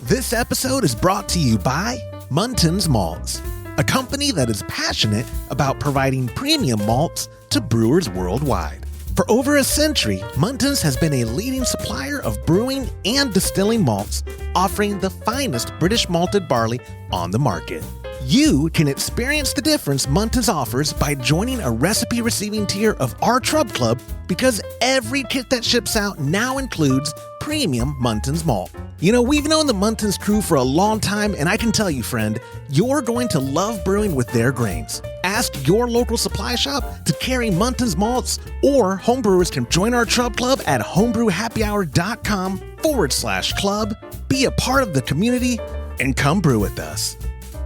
This episode is brought to you by Muntins Malts, a company that is passionate about providing premium malts to brewers worldwide. For over a century, Muntins has been a leading supplier of brewing and distilling malts, offering the finest British malted barley on the market. You can experience the difference Muntins offers by joining a recipe receiving tier of our Trub Club, because every kit that ships out now includes premium Muntins malt. You know, we've known the Muntins crew for a long time, and I can tell you, friend, you're going to love brewing with their grains. Ask your local supply shop to carry Muntins malts, or homebrewers can join our Trub Club at homebrewhappyhour.com/club, be a part of the community, and come brew with us.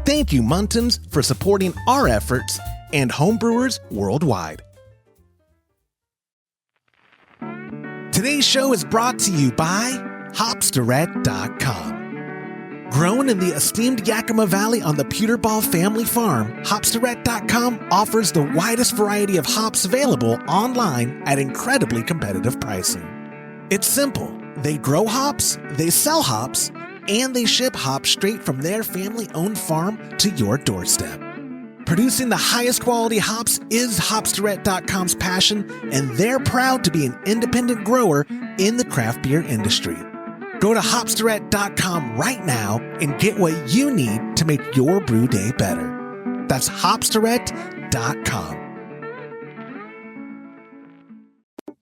Thank you, Muntins, for supporting our efforts and homebrewers worldwide. Today's show is brought to you by Hopsdirect.com. Grown in the esteemed Yakima Valley on the Pewterball family farm, Hopsdirect.com offers the widest variety of hops available online at incredibly competitive pricing. It's simple. They grow hops, they sell hops, and they ship hops straight from their family-owned farm to your doorstep. Producing the highest quality hops is Hopsdirect.com's passion, and they're proud to be an independent grower in the craft beer industry. Go to Hopsdirect.com right now and get what you need to make your brew day better. That's Hopsdirect.com.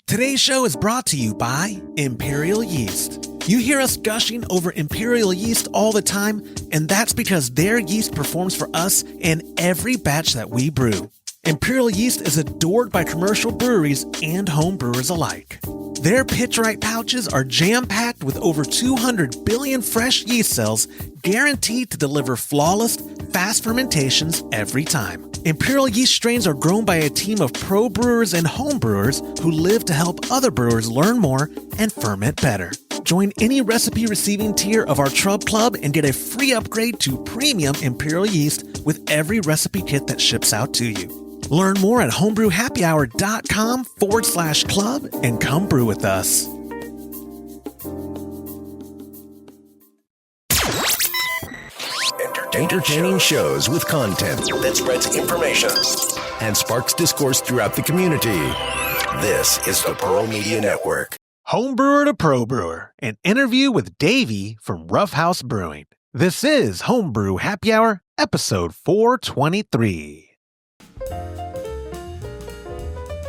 Today's show is brought to you by Imperial Yeast. You hear us gushing over Imperial Yeast all the time, and that's because their yeast performs for us in every batch that we brew. Imperial Yeast is adored by commercial breweries and home brewers alike. Their Pitch-Right pouches are jam-packed with over 200 billion fresh yeast cells, guaranteed to deliver flawless, fast fermentations every time. Imperial Yeast strains are grown by a team of pro brewers and home brewers who live to help other brewers learn more and ferment better. Join any recipe receiving tier of our Trub Club and get a free upgrade to premium Imperial Yeast with every recipe kit that ships out to you. Learn more at homebrewhappyhour.com/club and come brew with us. Entertaining shows with content that spreads information and sparks discourse throughout the community. This is the Pearl Media Network. Homebrewer to Probrewer, an interview with Davy from Roughhouse Brewing. This is Homebrew Happy Hour, episode 423.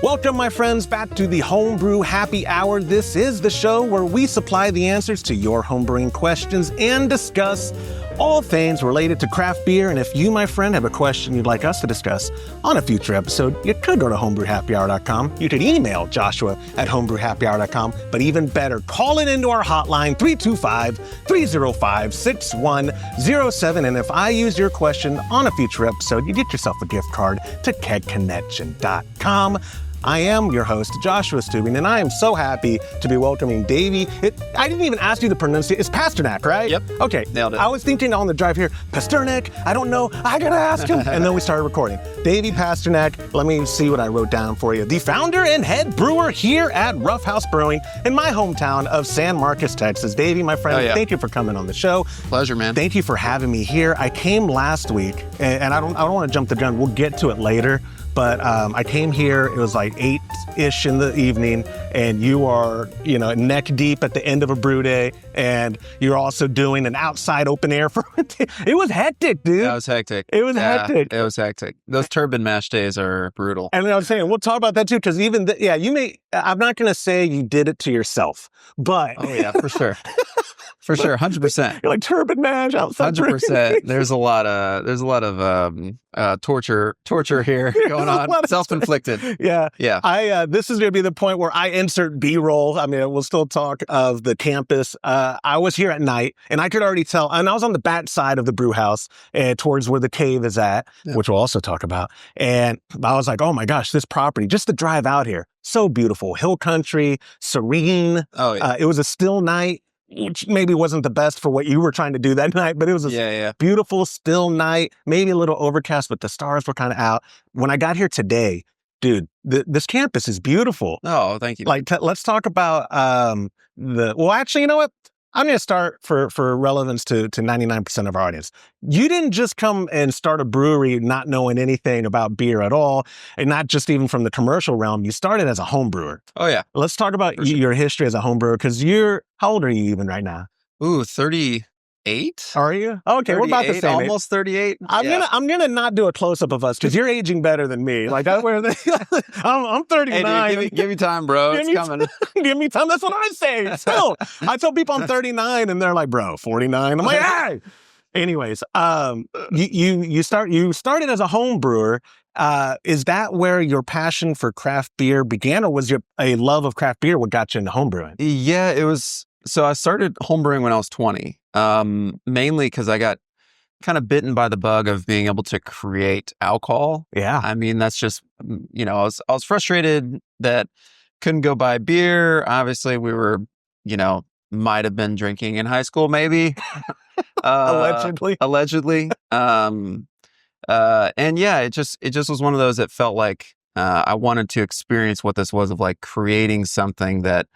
Welcome, my friends, back to the Homebrew Happy Hour. This is the show where we supply the answers to your homebrewing questions and discuss all things related to craft beer. And if you, my friend, have a question you'd like us to discuss on a future episode, you could go to homebrewhappyhour.com. You could email Joshua at homebrewhappyhour.com. But even better, call it into our hotline, 325-305-6107. And if I use your question on a future episode, you get yourself a gift card to kegconnection.com. I am your host, Joshua Stubing, and I am so happy to be welcoming Davy. I didn't even ask you the pronunciation. It's Pasternak, right? Yep. Okay. Nailed it. I was thinking on the drive here, Pasternak, I don't know, I gotta ask him. And then we started recording. Davy Pasternak, let me see what I wrote down for you. The founder and head brewer here at Roughhouse Brewing in my hometown of San Marcos, Texas. Davy, my friend, Thank you for coming on the show. Pleasure, man. Thank you for having me here. I came last week, and I don't want to jump the gun. We'll get to it later. But I came here, it was like 8-ish in the evening, and you are, neck deep at the end of a brew day, and you're also doing an outside open air fermentation. It was hectic, dude. That was hectic. It was hectic. It was hectic. Those turbine mash days are brutal. And I was saying, we'll talk about that too, because even, I'm not going to say you did it to yourself, but. Oh yeah, for sure. For sure, 100%. You're like turbine mash outside. 100%. There's a lot of torture here going on. Self-inflicted. Yeah. This is going to be the point where I insert B-roll. I mean, we'll still talk of the campus. I was here at night, and I could already tell. And I was on the back side of the brew house, towards where the cave is at, which we'll also talk about. And I was like, oh my gosh, this property, just the drive out here, so beautiful. Hill country, serene. Oh yeah. It was a still night, which maybe wasn't the best for what you were trying to do that night, but it was a beautiful, still night, maybe a little overcast, but the stars were kind of out. When I got here today, dude, this campus is beautiful. Oh, thank you. Like, let's talk about actually, you know what? I'm going to start for relevance to 99% of our audience. You didn't just come and start a brewery not knowing anything about beer at all, and not just even from the commercial realm. You started as a home brewer. Oh, yeah. Let's talk about your history as a home brewer, because how old are you even right now? Ooh, 38? Are you? Okay, we're about the same age. Almost 38. I'm gonna not do a close up of us because you're aging better than me. Like I'm 39. Hey, dude, give me time, bro. It's coming. Give me time. That's what I say. Still, I tell people I'm 39, and they're like, "Bro, 49." I'm like, "Hey." Anyways, you started as a home brewer. Is that where your passion for craft beer began, or was a love of craft beer what got you into home brewing? Yeah, it was. So I started homebrewing when I was 20, mainly because I got kind of bitten by the bug of being able to create alcohol. Yeah. I mean, that's just, I was frustrated that couldn't go buy beer. Obviously, we were, might have been drinking in high school, maybe. Allegedly. And yeah, it just was one of those that felt like I wanted to experience what this was of like creating something that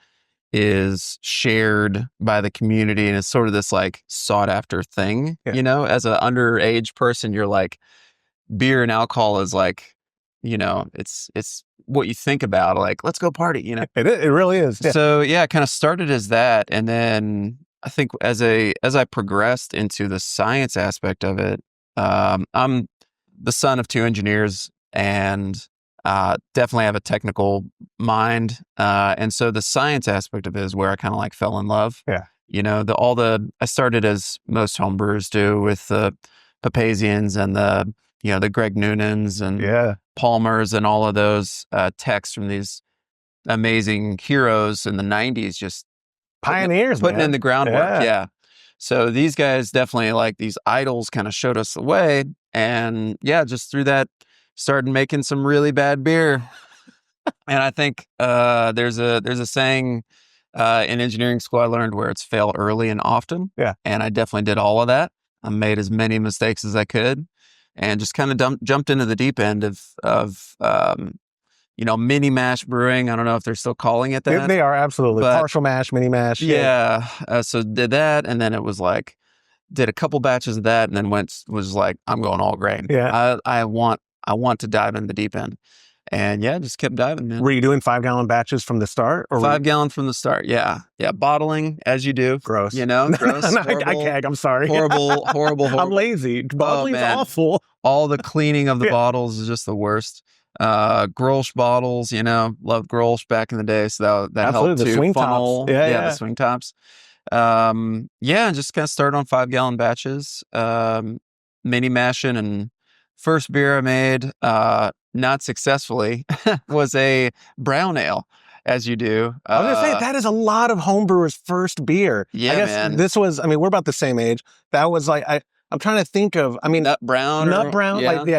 is shared by the community and it's sort of this like sought after thing. As an underage person, you're like, beer and alcohol is like, it's what you think about, like, let's go party, It really is. Yeah. So yeah, it kind of started as that. And then I think as I progressed into the science aspect of it, I'm the son of 2 engineers and definitely have a technical mind. And so the science aspect of it is where I kind of like fell in love. Yeah. I started as most homebrewers do with the Papazians and the Greg Noonans and Palmers and all of those techs from these amazing heroes in the 90s, just pioneers, putting in the groundwork. Yeah. So these guys definitely, like, these idols kind of showed us the way. And yeah, just through that, started making some really bad beer. And I think there's a saying in engineering school I learned where it's fail early and often. Yeah. And I definitely did all of that. I made as many mistakes as I could and just kind of jumped into the deep end of mini mash brewing. I don't know if they're still calling it that. They are, absolutely. But, partial mash, mini mash. Yeah. So did that. And then it was like, did a couple batches of that and then was like, I'm going all grain. Yeah. I want to dive in the deep end. And yeah, just kept diving, man. Were you doing 5-gallon batches from the start? Or 5-gallon from the start, yeah. Yeah, bottling, as you do. Gross. Gross. I can't, I'm sorry. Horrible. I'm lazy. Bottling's awful. All the cleaning of the bottles is just the worst. Grolsch bottles, loved Grolsch back in the day, so that helped too. The swing Funnel, tops. Yeah, the swing tops. Just kind of started on 5-gallon batches, mini mashing, and first beer I made, not successfully, was a brown ale, as you do. I was going to say, that is a lot of homebrewers' first beer. Yeah, I guess man. This was, we're about the same age. That was like, I'm trying to think of, Nut Brown,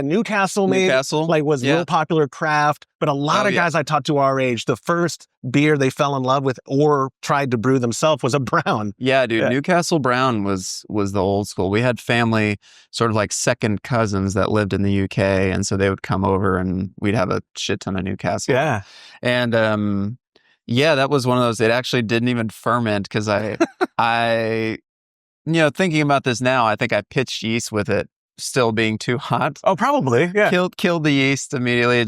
Newcastle was real popular craft, but a lot of guys I talked to our age, the first beer they fell in love with or tried to brew themselves was a brown. Yeah, dude, Newcastle Brown was the old school. We had family, sort of like second cousins that lived in the UK, and so they would come over and we'd have a shit ton of Newcastle. Yeah. And that was one of those, it actually didn't even ferment because I thinking about this now, I think I pitched yeast with it still being too hot. Oh, probably. Yeah. Killed the yeast immediately.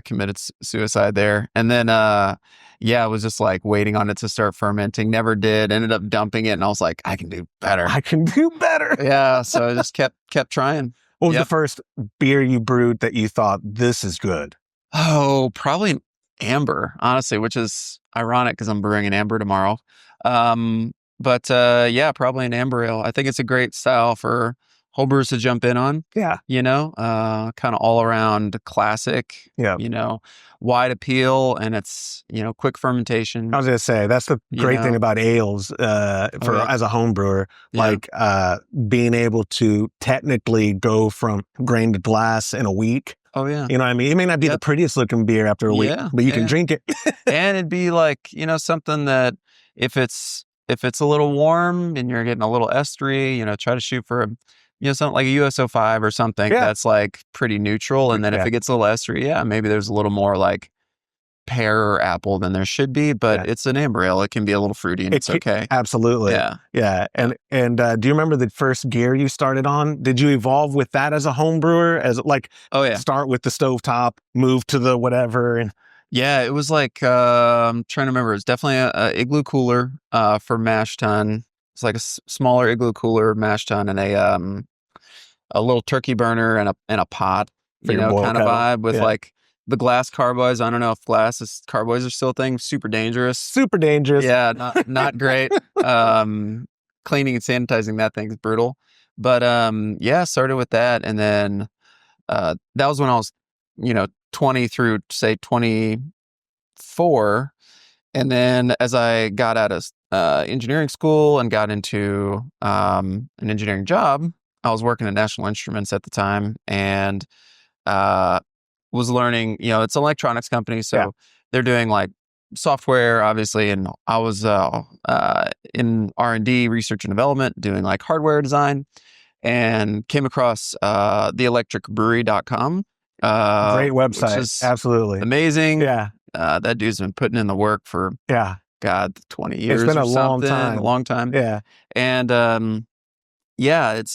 Committed suicide there. And then, I was just like waiting on it to start fermenting. Never did. Ended up dumping it. And I was like, I can do better. Yeah. So I just kept trying. What was the first beer you brewed that you thought, this is good? Oh, probably an amber, honestly, which is ironic because I'm brewing an amber tomorrow. But probably an amber ale. I think it's a great style for homebrewers to jump in on. Yeah. Kind of all around classic. Yeah. Wide appeal, and it's, quick fermentation. I was going to say, that's the great thing about ales as a home brewer, being able to technically go from grain to glass in a week. Oh, yeah. You know what I mean? It may not be the prettiest looking beer after a week, but you can drink it. And it'd be like, something that if it's a little warm and you're getting a little estery, try to shoot for something like a USO5 or something that's like pretty neutral. And then if it gets a little estery, maybe there's a little more like pear or apple than there should be, but it's an amber ale. It can be a little fruity and it's okay. Absolutely. Yeah. And do you remember the first gear you started on? Did you evolve with that as a home brewer? As like, start with the stovetop, move to the whatever? And yeah, it was like, I'm trying to remember. It's definitely a igloo cooler for mash tun. It's like a smaller igloo cooler, mash tun, and a little turkey burner and a pot, kind of vibe with like the glass carboys. I don't know if carboys are still a thing. Super dangerous. Yeah, not great. Cleaning and sanitizing that thing is brutal. But started with that, and then that was when I was 20 through say 24, and then as I got out of engineering school and got into an engineering job, I was working at National Instruments at the time, and was learning. It's an electronics company, so they're doing like software, obviously, and I was in R&D, research and development, doing like hardware design, and came across theelectricbrewery.com. Great website. Which is absolutely amazing. Yeah. That dude's been putting in the work for 20 years. It's been a long time. Yeah. And I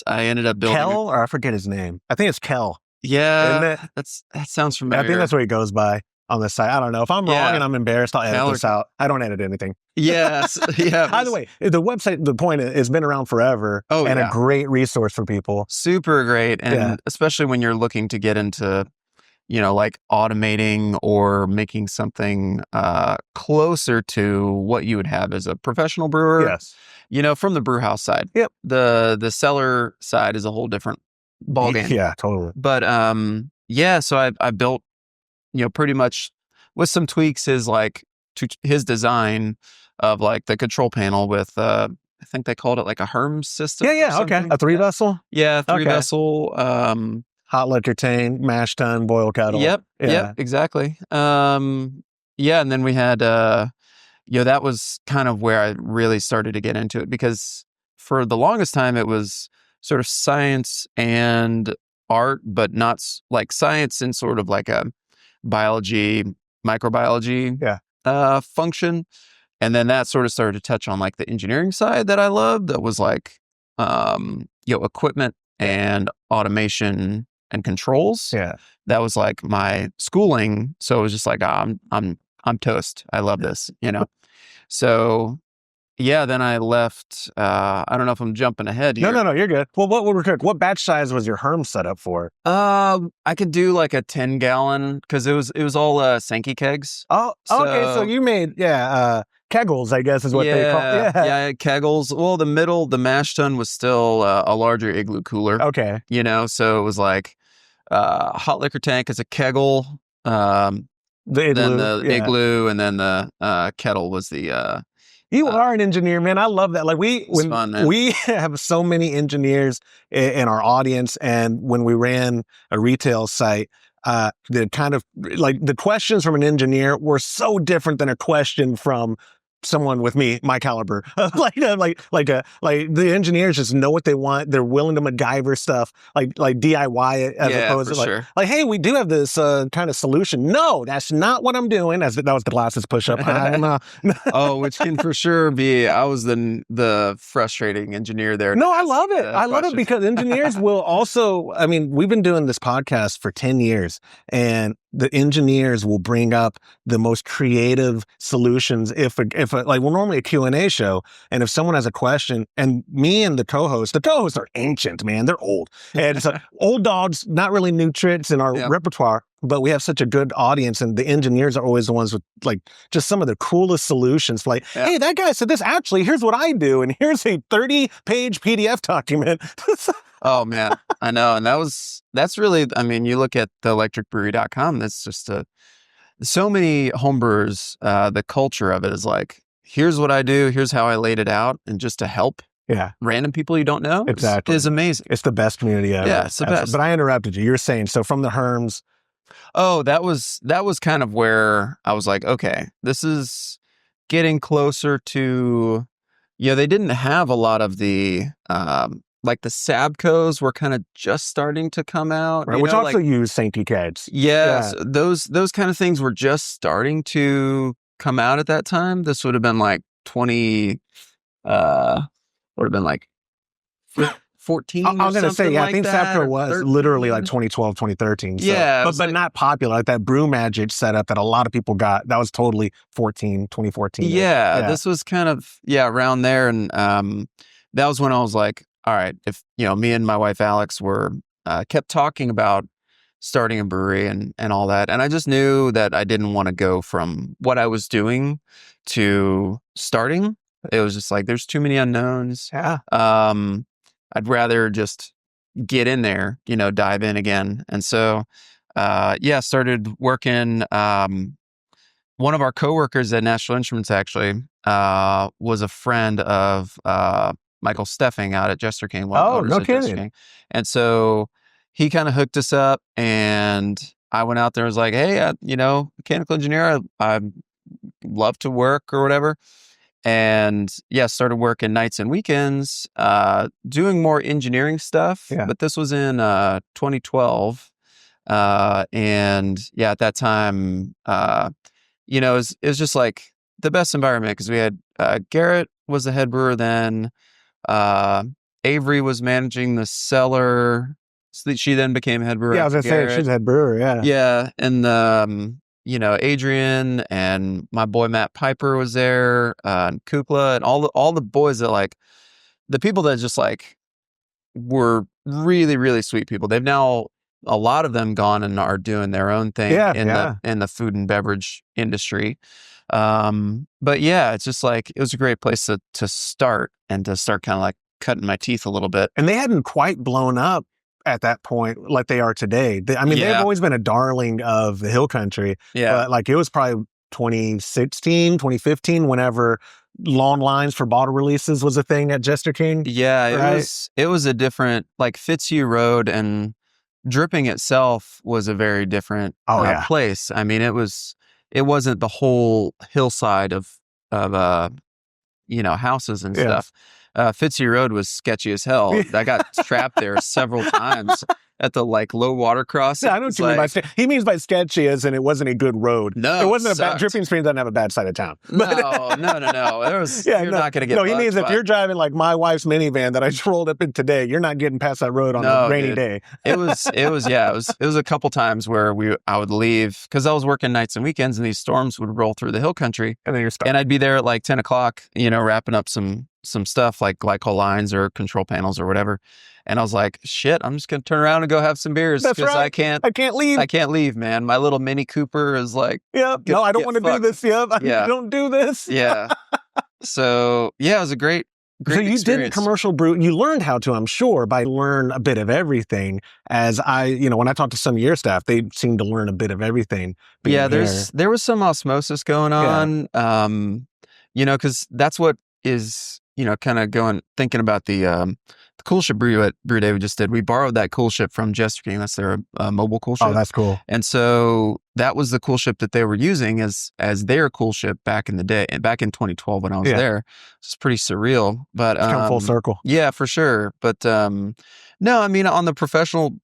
ended up building Kel, or I forget his name. I think it's Kel. Yeah. That sounds familiar. I think that's what he goes by on this site. I don't know. If I'm wrong and I'm embarrassed, I'll edit this out. I don't edit anything. Yes. Yeah. By the way, the website, the point is, it's been around forever and a great resource for people. Super great. And especially when you're looking to get into, like automating or making something closer to what you would have as a professional brewer. Yes. From the brew house side. Yep. The cellar side is a whole different ballgame. Yeah, totally. But so I built, pretty much with some tweaks his design of like the control panel with I think they called it like a Herms system. Yeah, okay. A 3-vessel? Yeah, 3-vessel. Hot liquor tank, mash tun, boil kettle. Yep, exactly. And then we had that was kind of where I really started to get into it, because for the longest time it was sort of science and art, but not like science in sort of like a biology, microbiology function. And then that sort of started to touch on like the engineering side that I loved. That was like, equipment and automation and controls. Yeah. That was like my schooling. So it was just like, I'm toast. I love this, So then I left. I don't know if I'm jumping ahead here. No, you're good. Well, what batch size was your Herm set up for? I could do like a 10-gallon, because it was all Sankey kegs. Oh, okay. So you made kegels, I guess is what they call it. Yeah, kegels. Well, the mash tun was still a larger igloo cooler. Okay. So it was like hot liquor tank is a kegel. The igloo. Then the igloo, and then the kettle was the. You are an engineer, man. I love that. Like we have so many engineers in our audience, and when we ran a retail site, the kind of like the questions from an engineer were so different than a question from someone with my caliber. like the engineers just know what they want. They're willing to MacGyver stuff, like DIY it, as opposed to like, hey, we do have this kind of solution. No, that's not what I'm doing. That was the glasses push up. Oh, which can for sure be. I was the frustrating engineer there. No, I love it. I love it because engineers will also. I mean, we've been doing this podcast for 10 years, and the engineers will bring up the most creative solutions we're normally a Q&A show, and if someone has a question, and me and the co-hosts are ancient, man, they're old, and it's old dogs, not really new tricks in our repertoire, but we have such a good audience, and the engineers are always the ones with like just some of the coolest solutions. Like, hey, that guy said this. Actually, here's what I do, and here's a 30-page PDF document. Oh man, I know, and that's really. I mean, you look at theelectricbrewery.com. That's just so many homebrewers. The culture of it is like, here's what I do, here's how I laid it out, and just to help random people you don't know is amazing. It's the best community ever. Yeah, it's the best. But I interrupted you. You're saying so from the Herms. Oh, that was kind of where I was like, okay, this is getting closer to. They didn't have a lot of the like the Sabcos were kind of just starting to come out, Right, which also use St. Kids. Yes, those kind of things were just starting to come out at that time. This would have been like 20, would have been like 14 I was going to say, yeah, I think Sabco was 13. literally like 2012, 2013. So, Yeah. but not popular. Like that Brew Magic setup that a lot of people got, that was totally 2014. Yeah, this was kind of, around there. And that was when I was like, all right, if, me and my wife, Alex, were kept talking about starting a brewery and all that. And I just knew that I didn't want to go from what I was doing to starting. It was just like, there's too many unknowns. Yeah. I'd rather just get in there, dive in again. And so, started working. One of our coworkers at National Instruments actually was a friend of Michael Steffing out at Jester King. Oh, no kidding. And so he kind of hooked us up, and I went out there and was like, hey, mechanical engineer, I'd love to work or whatever. And started working nights and weekends, doing more engineering stuff. Yeah. But this was in 2012. And at that time, it was just like the best environment because we had Garrett was the head brewer then. Avery was managing the cellar. So she then became head brewer. Yeah, I was going to say, she's head brewer, yeah. Yeah, and Adrian and my boy Matt Piper was there, and Kukla, and all the boys that like the people that just like were really, really sweet people. They've now, a lot of them, gone and are doing their own thing in the food and beverage industry. But it's just like it was a great place to start and to start kind of like cutting my teeth a little bit. And they hadn't quite blown up at that point like they are today. They've always been a darling of the hill country. Yeah. But like it was probably 2016, 2015, whenever long lines for bottle releases was a thing at Jester King. Yeah, right? it was a different, like Fitzhugh Road and Dripping itself was a very different place. I mean, it wasn't the whole hillside of houses and stuff. Fitzhugh Road was sketchy as hell. I got trapped there several times at the like low water crossing. Yeah, I know what you mean by he means by sketchy as in it wasn't a good road. No, it wasn't a bad. Dripping Springs doesn't have a bad side of town. No. There was. You're not going to get. No, he means if you're driving like my wife's minivan that I just rolled up in today, you're not getting past that road on a rainy day. It was a couple times where I would leave because I was working nights and weekends, and these storms would roll through the hill country, and then you're stuck. And I'd be there at like 10 o'clock, wrapping up some stuff like glycol lines or control panels or whatever. And I was like, shit, I'm just going to turn around and go have some beers because I can't leave. I can't leave, man. My little Mini Cooper is like, I don't want to do this. Don't do this. Yeah. So it was a great so you experience. did commercial brew. You learned how to, I'm sure, by learn a bit of everything. As when I talked to some of your staff, they seemed to learn a bit of everything. Yeah, there was some osmosis going on. Because that's what is, kind of thinking about the cool ship brew at Brew Day we just did. We borrowed that cool ship from Jester King. That's their mobile cool ship. Oh, that's cool. And so that was the cool ship that they were using as their cool ship back in the day, and back in 2012 when I was there. It's pretty surreal, but it's come full circle. Yeah, for sure. But no, I mean, on the professional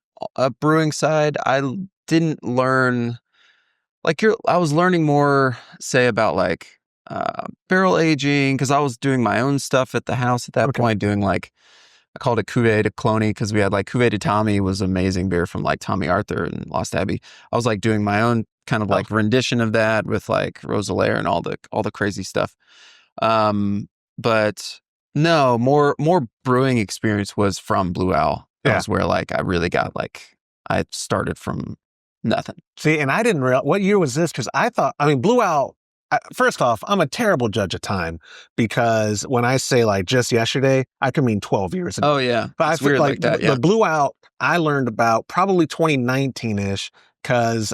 brewing side, I didn't learn I was learning more, say, about like barrel aging, because I was doing my own stuff at the house at that point, doing like, I called it Cuvée de Cloney because we had like Cuvée de Tommy was amazing beer from like Tommy Arthur and Lost Abbey. I was like doing my own kind of like rendition of that with like Roselaire and all the crazy stuff. But no, more brewing experience was from Blue Owl. That was where like I really got like, I started from nothing. See, and I didn't realize, what year was this? Because Blue Owl, first off, I'm a terrible judge of time because when I say like just yesterday, I can mean 12 years ago. Oh, yeah. But I feel like the Blue Out I learned about probably 2019-ish because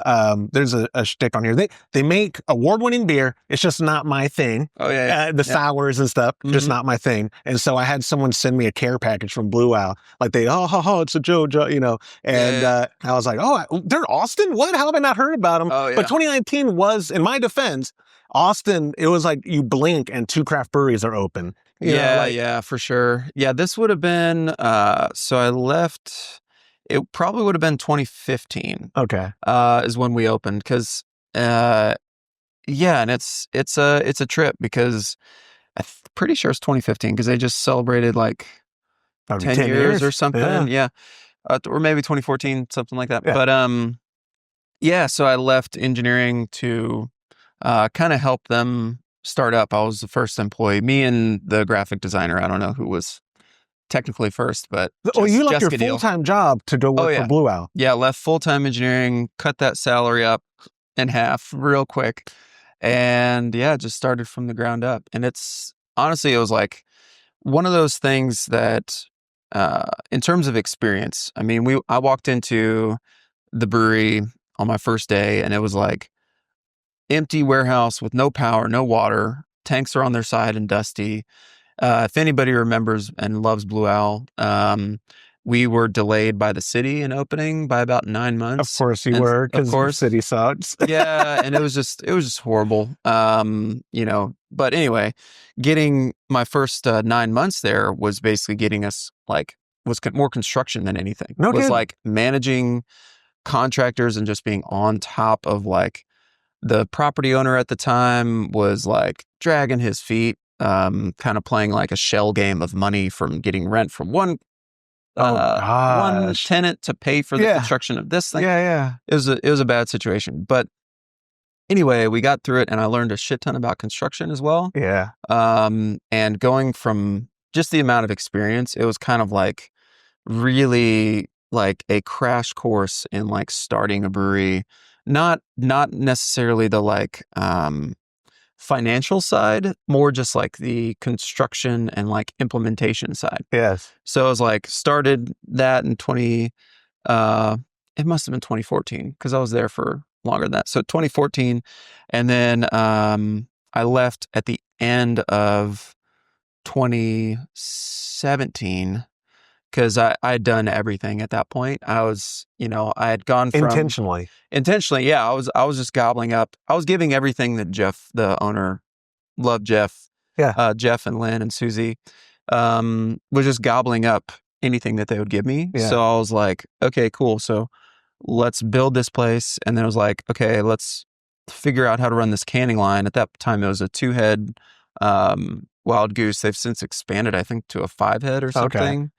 there's a shtick on here. They make award-winning beer. It's just not my thing. Oh, yeah. Sours and stuff, just not my thing. And so I had someone send me a care package from Blue Owl. Like it's a Joe, And I was like, they're Austin? What? How have I not heard about them? Oh, yeah. But 2019 was, in my defense, Austin, it was like you blink and 2 craft breweries are open. Yeah, for sure. Yeah, this would have been, so I left, it probably would have been 2015, Okay. is when we opened. Cause, yeah, and it's a trip because pretty sure it's 2015 because they just celebrated like Probably 10 10 years or years. something. Yeah. Yeah. Or maybe 2014, something like that. Yeah. But, yeah, so I left engineering to, kind of help them start up. I was the first employee, me and the graphic designer. I don't know who was technically first, but You left your Jessica Deal. full-time job to go work for Yeah. Blue Owl. Yeah, left full-time engineering, cut that salary up in half real quick. And yeah, just started from the ground up. And it's honestly, it was like one of those things that, in terms of experience, I mean, I walked into the brewery on my first day and it was like empty warehouse with no power, no water. Tanks are on their side and dusty. If anybody remembers and loves Blue Owl, we were delayed by the city in opening by about 9 months. Of course you were, because the city sucks. Yeah, and it was just horrible. But anyway, getting my first 9 months there was basically getting us more construction than anything. No It was kidding. like managing contractors and just being on top of like the property owner at the time was like dragging his feet, kind of playing like a shell game of money from getting rent from one tenant to pay for the construction of this thing. Yeah. It was a bad situation. But anyway, we got through it and I learned a shit ton about construction as well. Yeah. And going from just the amount of experience, it was kind of like really like a crash course in like starting a brewery. Not necessarily the like financial side, more just like the construction and like implementation side. Yes. So I was like started that in it must have been 2014 because I was there for longer than that. So 2014, and then I left at the end of 2017 because I'd done everything at that point. I was, I had gone from Intentionally. Yeah. I was just gobbling up. I was giving everything that Jeff, the owner, loved Jeff. Yeah. Jeff and Lynn and Susie, was just gobbling up anything that they would give me. Yeah. So I was like, okay, cool. So let's build this place. And then I was like, okay, let's figure out how to run this canning line. At that time, it was a 2-head Wild Goose. They've since expanded, I think, to a 5-head or something.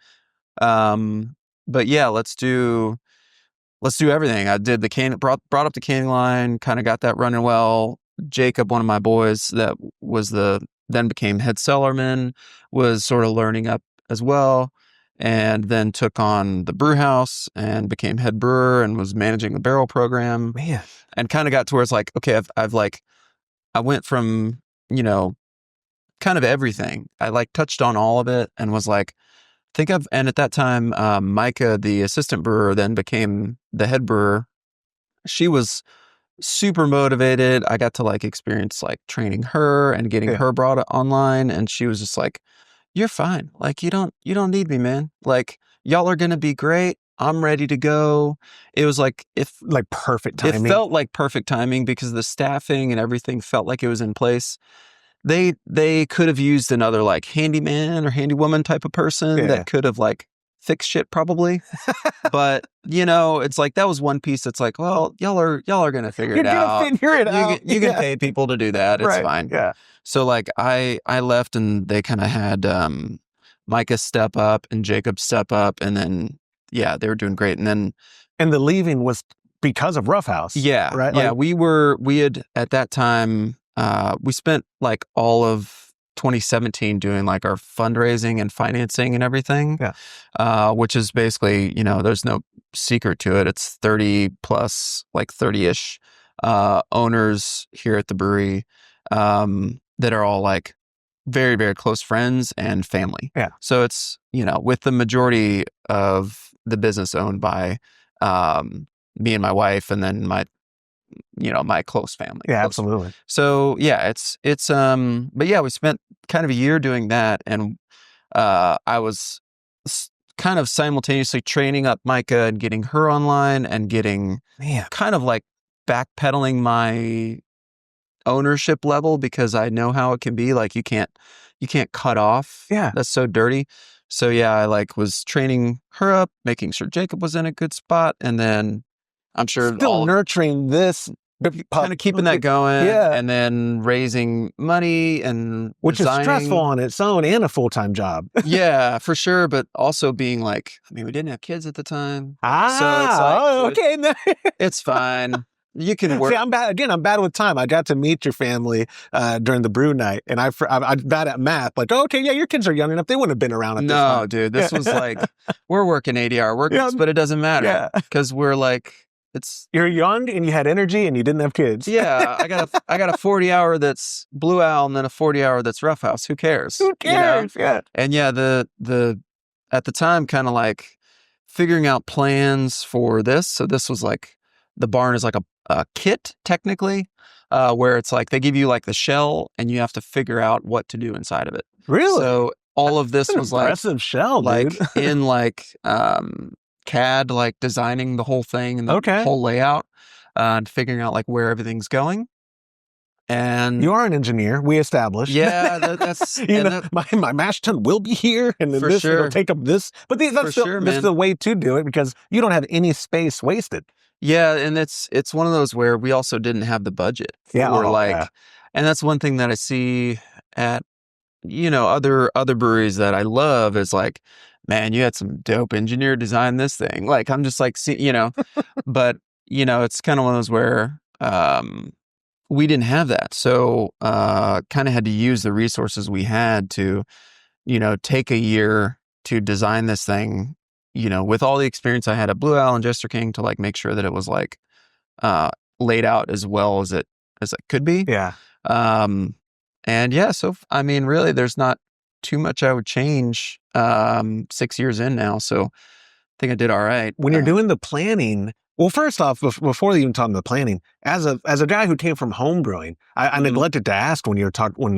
But yeah, let's do everything. I did the brought up the canning line, kind of got that running well. Jacob, one of my boys that was then became head cellarman, was sort of learning up as well, and then took on the brew house and became head brewer and was managing the barrel program. Man. And kind of got to where it's like, okay, I went from, kind of everything. I like touched on all of it and was like, and at that time, Micah, the assistant brewer, then became the head brewer. She was super motivated. I got to like experience like training her and getting her brought online. And she was just like, you're fine. Like, you don't need me, man. Like, y'all are going to be great. I'm ready to go. It was like, perfect timing. It felt like perfect timing because the staffing and everything felt like it was in place. They could have used another like handyman or handywoman type of person that could have like fixed shit probably. But it's like that was one piece that's like, well, y'all are gonna figure it out. You're gonna figure it out. You can pay people to do that. It's fine. Yeah. So like I left and they kind of had Micah step up and Jacob step up, and then they were doing great. And the leaving was because of Roughhouse. Yeah. Right. Yeah. We had at that time. We spent like all of 2017 doing like our fundraising and financing and everything. Yeah. Which is basically, there's no secret to it. It's 30 plus, like 30-ish owners here at the brewery that are all like very, very close friends and family. Yeah. So it's, with the majority of the business owned by me and my wife, and then my close family. Yeah, absolutely. So yeah, it's but yeah, we spent kind of a year doing that, and I was kind of simultaneously training up Micah and getting her online and getting kind of like backpedaling my ownership level because I know how it can be. Like you can't you can't cut off. Yeah. That's so dirty. So yeah, I like was training her up, making sure Jacob was in a good spot, and then I'm sure Still nurturing this. kind of keeping that going, Yeah. and then raising money and Which designing. is stressful on its own and a full-time job. Yeah, for sure. But also being like, I mean, we didn't have kids at the time. So it's like, okay. It's fine. You can work. See, I'm bad with time. I got to meet your family during the brew night, and I'm bad at math. Like, okay, yeah, your kids are young enough; they wouldn't have been around at this time. No, dude, this was like we're working 80-hour work weeks, but it doesn't matter because we're like you're young and you had energy and you didn't have kids. Yeah, I got a 40-hour that's Blue Owl and then a 40-hour that's Roughhouse. Who cares? Who cares? You know? Yeah. And yeah, the at the time kind of like figuring out plans for this. So this was like the barn is like a kit technically, where it's like they give you like the shell and you have to figure out what to do inside of it. Really? So all of this was like impressive shell, like dude. in like CAD, like designing the whole thing and the whole layout, and figuring out like where everything's going. And you are an engineer, we established. Yeah, that's my mash tun will be here, and then this will take up this. But that's the way to do it because you don't have any space wasted. Yeah, and it's one of those where we also didn't have the budget. And that's one thing that I see at other breweries that I love is like, man, you had some dope engineer design this thing. Like I'm just like, but it's kind of one of those where we didn't have that. So kind of had to use the resources we had to, take a year to design this thing, with all the experience I had at Blue Owl and Jester King to like make sure that it was like laid out as well as it could be. Yeah. And yeah, so I mean, really, there's not too much I would change 6 years in now. So I think I did all right. When you're doing the planning, well, first off, before even talking the planning, as a guy who came from home brewing, I neglected to ask when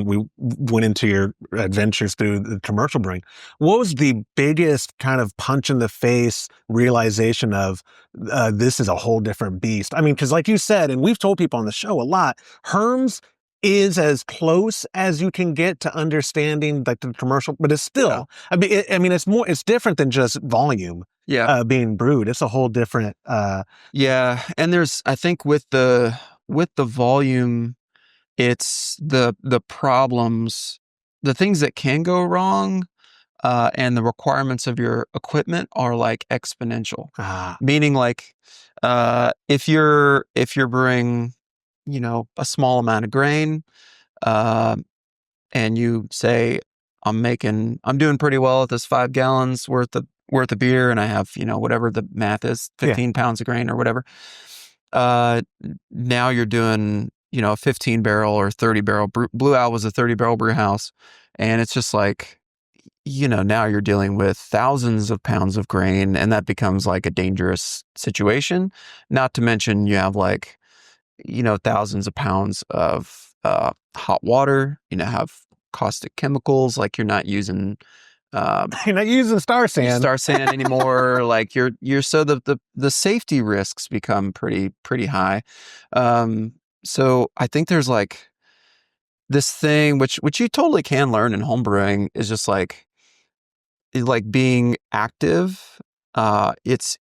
we went into your adventures through the commercial brewing, what was the biggest kind of punch in the face realization of this is a whole different beast? I mean, because like you said, and we've told people on the show a lot, Herms is as close as you can get to understanding like the commercial, but it's still, I mean, it's different than just volume. Yeah. Being brewed. It's a whole different yeah. And I think with the volume, it's the problems, the things that can go wrong, and the requirements of your equipment are like exponential. Meaning like if you're brewing, a small amount of grain, and you say, I'm doing pretty well at this 5 gallons worth of beer, and I have, whatever the math is, 15 pounds of grain or whatever. Now you're doing, a 15 barrel or 30 barrel. Blue Owl was a 30 barrel brew house. And it's just like, now you're dealing with thousands of pounds of grain, and that becomes like a dangerous situation. Not to mention you have like, thousands of pounds of hot water, have caustic chemicals, like you're not using star sand anymore. Like so the safety risks become pretty high. So I think there's like this thing which you totally can learn in home brewing is just like being active. It's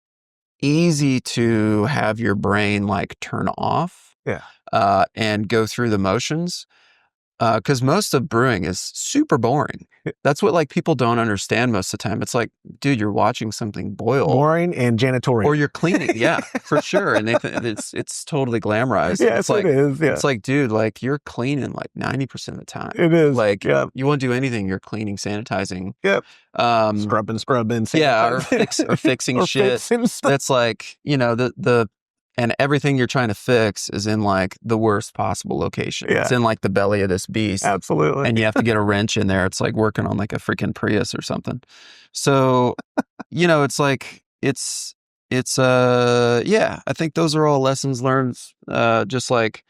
easy to have your brain like turn off. And go through the motions. Because most of brewing is super boring. That's what like people don't understand most of the time. It's like, dude, you're watching something boil. Boring and janitorial. Or you're cleaning, yeah, for sure. And it's totally glamorized. Yes, it's like, it is. Yeah. It's like, dude, like you're cleaning like 90% of the time. It is. Like you won't do anything. You're cleaning, sanitizing. Yep. Scrubbing. Yeah, or fixing shit. That's like, and everything you're trying to fix is in like the worst possible location. Yeah. It's in like the belly of this beast. Absolutely. And you have to get a wrench in there. It's like working on like a freaking Prius or something. So, it's like, I think those are all lessons learned. Just like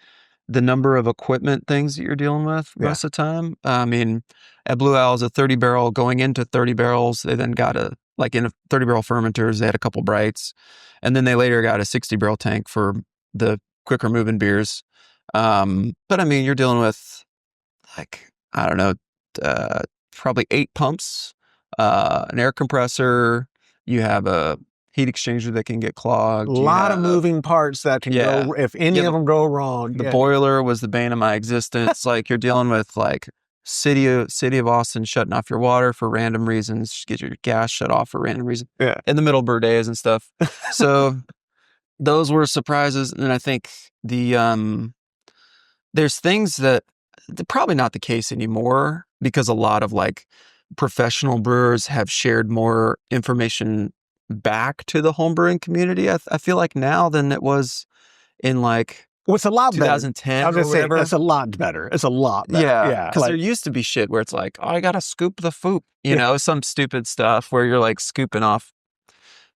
the number of equipment things that you're dealing with most of the time. I mean, at Blue Owl is a 30 barrel going into 30 barrels. They then got in a 30 barrel fermenters, they had a couple brights. And then they later got a 60 barrel tank for the quicker moving beers. But I mean, you're dealing with like, I don't know, probably 8 pumps, an air compressor. You have a heat exchanger that can get clogged. A lot of moving parts that can go, if any of them go wrong. The boiler was the bane of my existence. Like you're dealing with like city of Austin shutting off your water for random reasons, just get your gas shut off for random reasons in the middle of brew days and stuff. So those were surprises. And I think there's things that they're probably not the case anymore because a lot of like professional brewers have shared more information back to the homebrewing community. I feel like now than it was in like it's a lot 2010 better. I was or whatever. It's a lot better. It's a lot better. Yeah. Because there used to be shit where it's like, oh, I got to scoop the foop, you know, some stupid stuff where you're like scooping off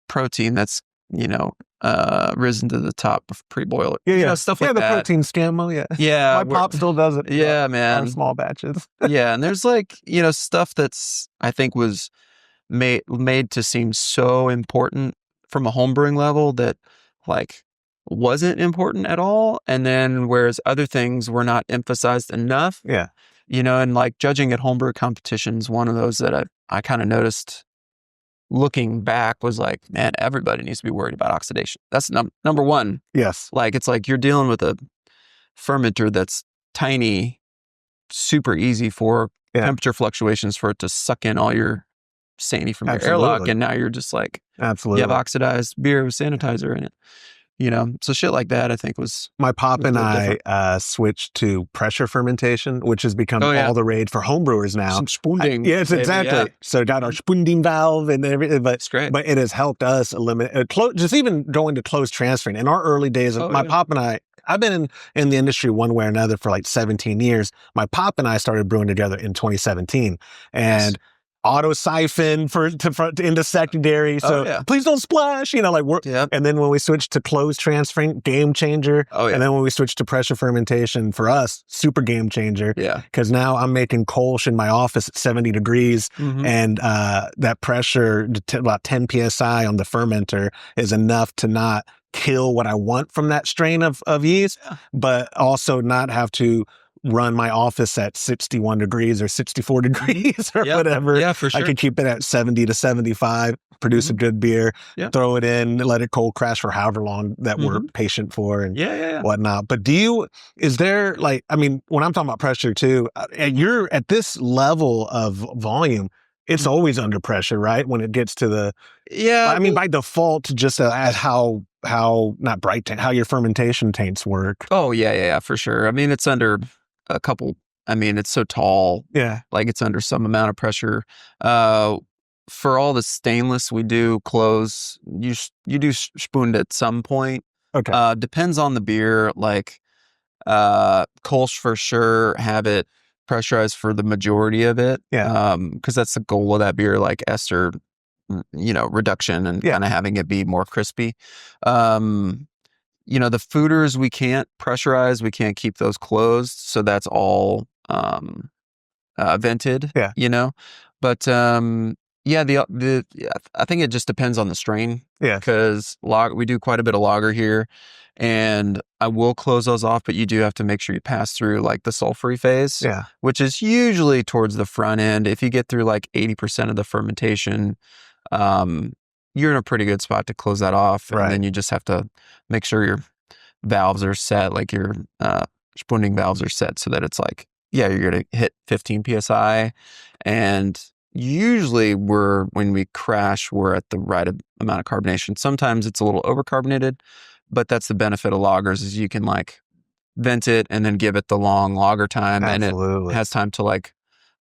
protein that's, risen to the top of pre-boil. Stuff like that. Yeah, the protein scam. Yeah. My pop still does it. Yeah, man. In small batches. Yeah. And there's like, stuff that's, I think was made to seem so important from a homebrewing level that like wasn't important at all. And then whereas other things were not emphasized enough. Yeah. And like judging at homebrew competitions, one of those that I kind of noticed looking back was like, man, everybody needs to be worried about oxidation. That's number one. Yes. Like it's like you're dealing with a fermenter that's tiny, super easy for temperature fluctuations for it to suck in all your sandy from your airlock, and now you're just like, absolutely, you have oxidized beer with sanitizer in it. So shit like that, I think was my pop and I switched to pressure fermentation, which has become all the rage for homebrewers now. Some spunding. Yes, exactly. Yeah. So got our spunding valve and everything, but it's great. But it has helped us eliminate just even going to closed transferring. In our early days, my pop and I've been in the industry one way or another for like 17 years. My pop and I started brewing together in 2017, and auto siphon into secondary. So please don't splash, and then when we switched to closed transferring, game changer. And then when we switched to pressure fermentation, for us, super game changer. Yeah. Because now I'm making Kolsch in my office at 70 degrees, and that pressure, about 10 psi on the fermenter, is enough to not kill what I want from that strain of yeast, but also not have to run my office at 61 degrees or 64 degrees or whatever. Yeah, for sure. I could keep it at 70 to 75, produce a good beer, throw it in, let it cold crash for however long that we're patient for and whatnot. But is there like, I mean, when I'm talking about pressure too, you're at this level of volume, it's always under pressure, right? When it gets to the, I mean, by default, just as how not bright, how your fermentation tanks work. Oh, yeah, for sure. I mean, it's under a couple, it's so tall. Yeah. Like it's under some amount of pressure. For all the stainless we do close, you do spooned at some point. Okay. Depends on the beer. Like Kolsch for sure have it pressurized for the majority of it. Yeah. Because that's the goal of that beer, like ester, reduction and kind of having it be more crispy. The fooders we can't pressurize, we can't keep those closed, so that's all vented. Yeah. But I think it just depends on the strain. Yeah. Because we do quite a bit of lager here, and I will close those off, but you do have to make sure you pass through like the sulfury phase. Yeah. Which is usually towards the front end. If you get through like 80% of the fermentation, you're in a pretty good spot to close that off. And then you just have to make sure your valves are set, like your spooning valves are set so that it's like, you're going to hit 15 PSI. And usually when we crash, we're at the right amount of carbonation. Sometimes it's a little overcarbonated, but that's the benefit of lagers is you can like vent it and then give it the long lager time. Absolutely. And it has time to like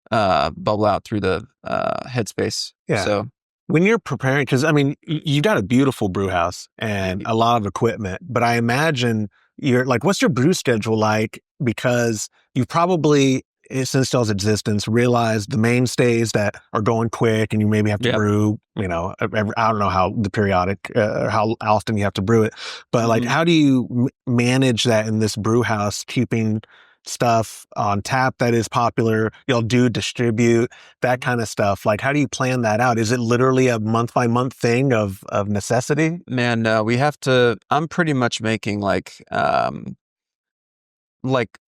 bubble out through the headspace. Yeah. So when you're preparing, because I mean, you've got a beautiful brew house and a lot of equipment, but I imagine you're like, what's your brew schedule like? Because you've probably, since y'all's existence, realized the mainstays that are going quick and you maybe have to brew, I don't know how the periodic, how often you have to brew it, but like, how do you manage that in this brew house, keeping stuff on tap that is popular, y'all do distribute, that kind of stuff? Like, how do you plan that out? Is it literally a month by month thing of necessity? Man, no, we have to, I'm pretty much making like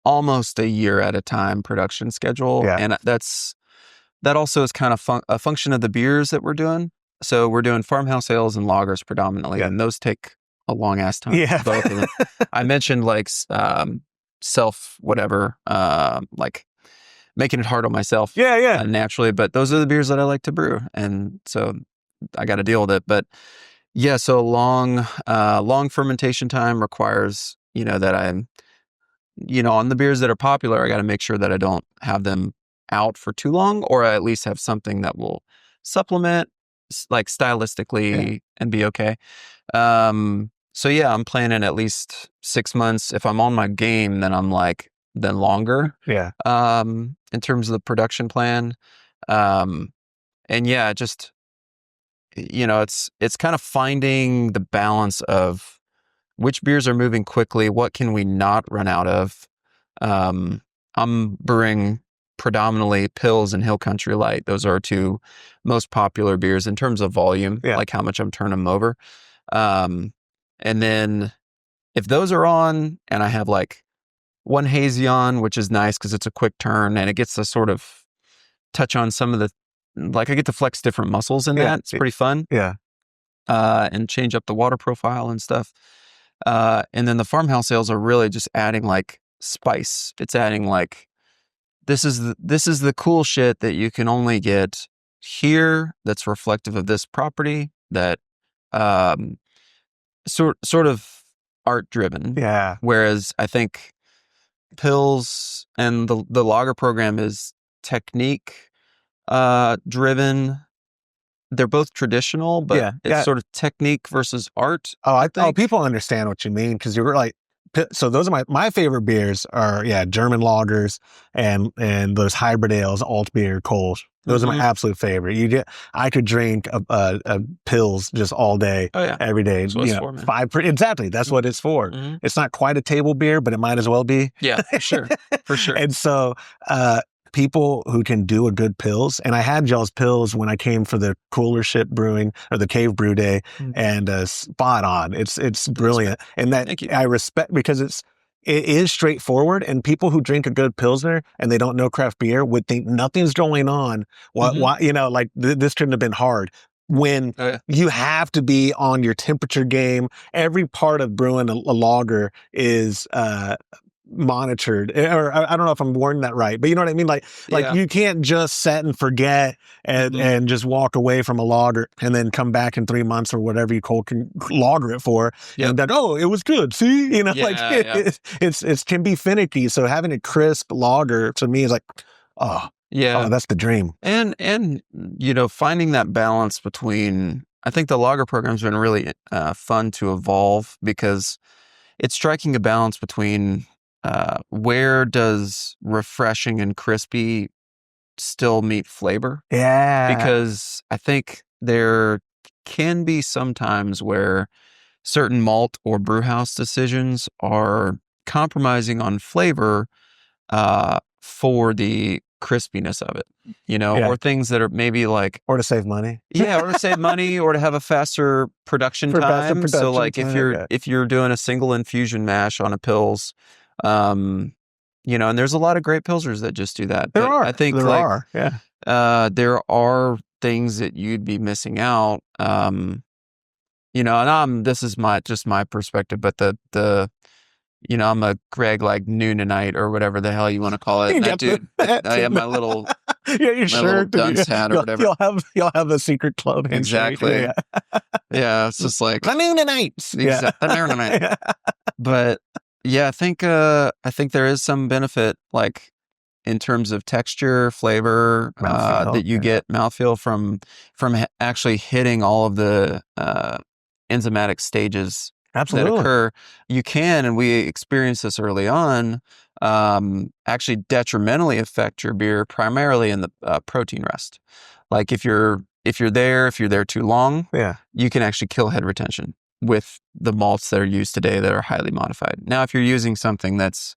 almost a year at a time production schedule. Yeah. And that also is kind of a function of the beers that we're doing. So we're doing farmhouse ales and lagers predominantly, and those take a long ass time. Yeah. Both of them. I mentioned like self whatever, like making it hard on myself. Naturally, but those are the beers that I like to brew, and so I got to deal with it. But yeah, so long fermentation time requires, that I'm, on the beers that are popular, I got to make sure that I don't have them out for too long, or I at least have something that will supplement, like stylistically, and be okay. So yeah, I'm planning at least 6 months. If I'm on my game, then then longer. Yeah. In terms of the production plan. And yeah, just, it's kind of finding the balance of which beers are moving quickly, what can we not run out of. I'm brewing predominantly Pils and Hill Country Light. Those are our two most popular beers in terms of volume, like how much I'm turning them over. And then if those are on and I have like one hazy on, which is nice because it's a quick turn and it gets to sort of touch on some of the, like I get to flex different muscles in that. It's pretty fun. Yeah. And change up the water profile and stuff. And then the farmhouse ales are really just adding like spice. It's adding like, this is the cool shit that you can only get here that's reflective of this property, that sort of art driven. Yeah. Whereas I think Pils and the lager program is technique driven. They're both traditional, but it's sort of technique versus art. People understand what you mean, because you're like, so those are my favorite beers are German lagers and those hybrid ales, alt beer, Kolsch. Those are my absolute favorite. I could drink a Pils just all day, every day. That's what it's for, man. Exactly. That's what it's for. Mm-hmm. It's not quite a table beer, but it might as well be. Yeah, for sure. And so, people who can do a good Pils, and I had y'all's Pils when I came for the Cooler Ship Brewing or the Cave Brew Day, and spot on. It's brilliant, and that I respect, because it is straightforward, and people who drink a good Pilsner and they don't know craft beer would think nothing's going on. Why like this couldn't have been hard. When you have to be on your temperature game. Every part of brewing a lager is monitored, or I don't know if I'm wording that right, but you know what I mean? Like you can't just set and forget and just walk away from a lager and then come back in 3 months or whatever you can lager it for, and then, it was good. See, it can be finicky. So having a crisp lager to me is like, that's the dream. And finding that balance between, I think the lager program's been really fun to evolve, because it's striking a balance between where does refreshing and crispy still meet flavor? Yeah. Because I think there can be some times where certain malt or brew house decisions are compromising on flavor for the crispiness of it, or things that are maybe like, or to save money. Or to save money, or to have a faster production time. So like if you're doing a single infusion mash on a Pils, and there's a lot of great Pilsners that just do that. There are. I think there are things that you'd be missing out. And this is my perspective, but I'm a Greg like noon and night or whatever the hell you want to call it. I have my little your shirt, dunce hat or whatever. You'll have a secret club. Exactly. It's just like the noon and nights. The noon and night. But I think there is some benefit, like in terms of texture, flavor, that you get mouthfeel from actually hitting all of the enzymatic stages that occur. You can, and we experienced this early on, actually detrimentally affect your beer, primarily in the protein rest. Like if you're there too long, you can actually kill head retention with the malts that are used today that are highly modified. Now, if you're using something that's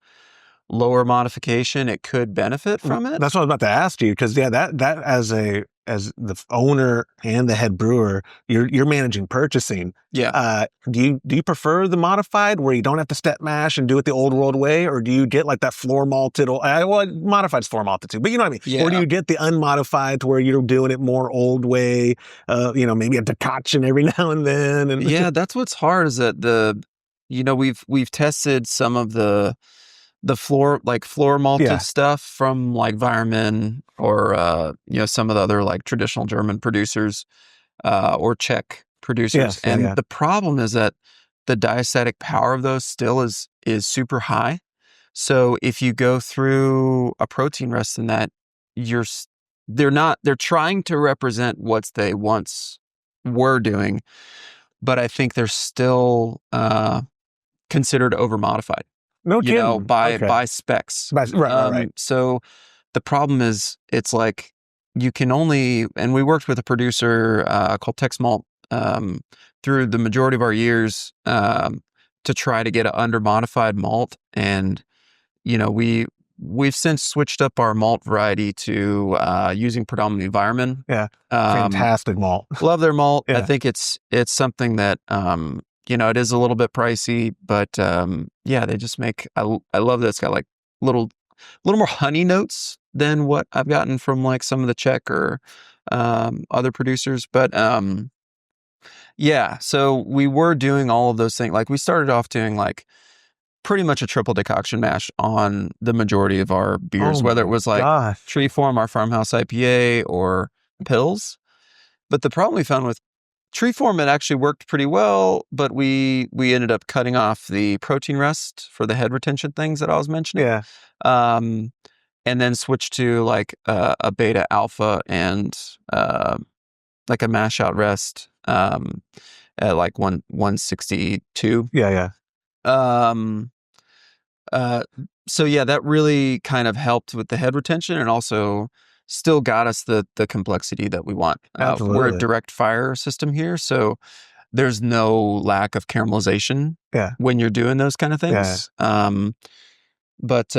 lower modification, it could benefit from it. That's what I was about to ask you, because that as the owner and the head brewer, you're managing purchasing. Yeah. Do you prefer the modified where you don't have to step mash and do it the old world way, or do you get like that floor malted? Well, modified's floor malted too, but you know what I mean. Yeah. Or do you get the unmodified to where you're doing it more old way? Maybe a decoction every now and then. And yeah, that's what's hard is that we've tested some of the floor malted stuff from like Weirmann or some of the other like traditional German producers or Czech producers. The problem is that the diastatic power of those still is super high. So if you go through a protein rest in that, they're trying to represent what they once were doing, but I think they're still considered over modified. No kidding. By specs. Right. So the problem is, it's like you can only, and we worked with a producer called Tex Malt through the majority of our years to try to get an under modified malt, and we've since switched up our malt variety to using predominantly Weirmann. Yeah, fantastic malt. Love their malt. Yeah. I think it's something that it is a little bit pricey, but they just make. I love that it's got like little more honey notes than what I've gotten from like some of the Czech or other producers. But so we were doing all of those things. Like we started off doing like pretty much a triple decoction mash on the majority of our beers, whether it was like Treeform, our farmhouse IPA, or Pils. But the problem we found with Treeform, it actually worked pretty well, but we ended up cutting off the protein rest for the head retention things that I was mentioning. Yeah. And then switched to like a beta alpha and like a mash out rest at like 162. Yeah. So that really kind of helped with the head retention, and also still got us the complexity that we want. We're a direct fire system here, so there's no lack of caramelization when you're doing those kind of things. But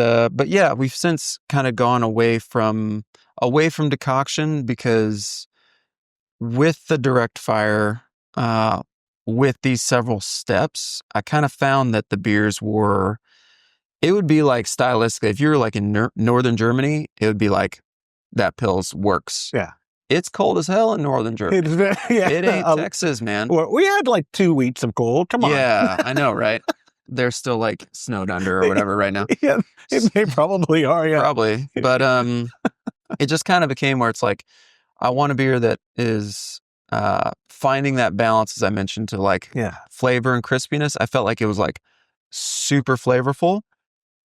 we've since kind of gone away from decoction, because with the direct fire, with these several steps, I kind of found that the beers it would be like stylistically, if you're like in northern Germany, it would be like that Pils works. Yeah. It's cold as hell in northern Germany. It ain't Texas, man. We had like 2 weeks of cold. Come on. Yeah, I know, right? They're still like snowed under or whatever right now. Yeah, they probably are. Yeah, probably. But it just kind of became where it's like, I want a beer that is finding that balance, as I mentioned, to like flavor and crispiness. I felt like it was like super flavorful.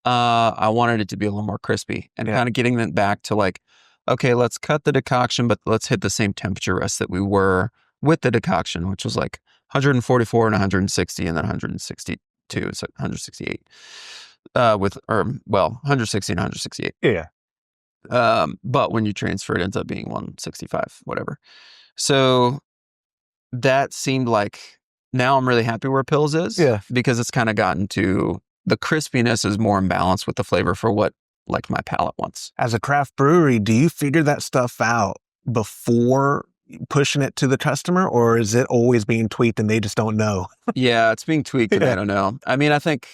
I wanted it to be a little more crispy, and kind of getting that back to like, okay, let's cut the decoction, but let's hit the same temperature rest that we were with the decoction, which was like 144 and 160, and then 162, it's like 168. 160 and 168. Yeah. But when you transfer, it ends up being 165, whatever. So that seemed like, now I'm really happy where Pils is. Yeah. Because it's kind of gotten to, the crispiness is more in balance with the flavor for what like my palate wants. As a craft brewery, do you figure that stuff out before pushing it to the customer, or is it always being tweaked and they just don't know? Yeah, it's being tweaked and they don't know. I mean, I think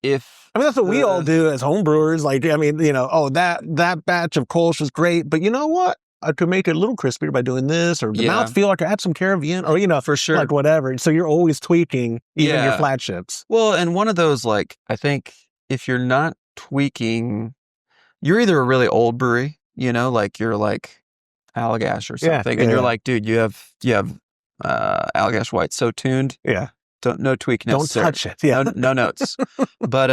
that's what we all do as home brewers. Like, I mean, that batch of Kolsch was great, but you know what? I could make it a little crispier by doing this, or the mouthfeel, I could add some Caribbean, or, for sure, like whatever. So you're always tweaking even your flagships. Well, and one of those, like, I think if you're not tweaking, you're either a really old brewery, like you're like Allagash or something, and you're like, dude, you have Allagash White so tuned. Yeah. No tweak necessary. Don't touch it. Yeah. No notes. But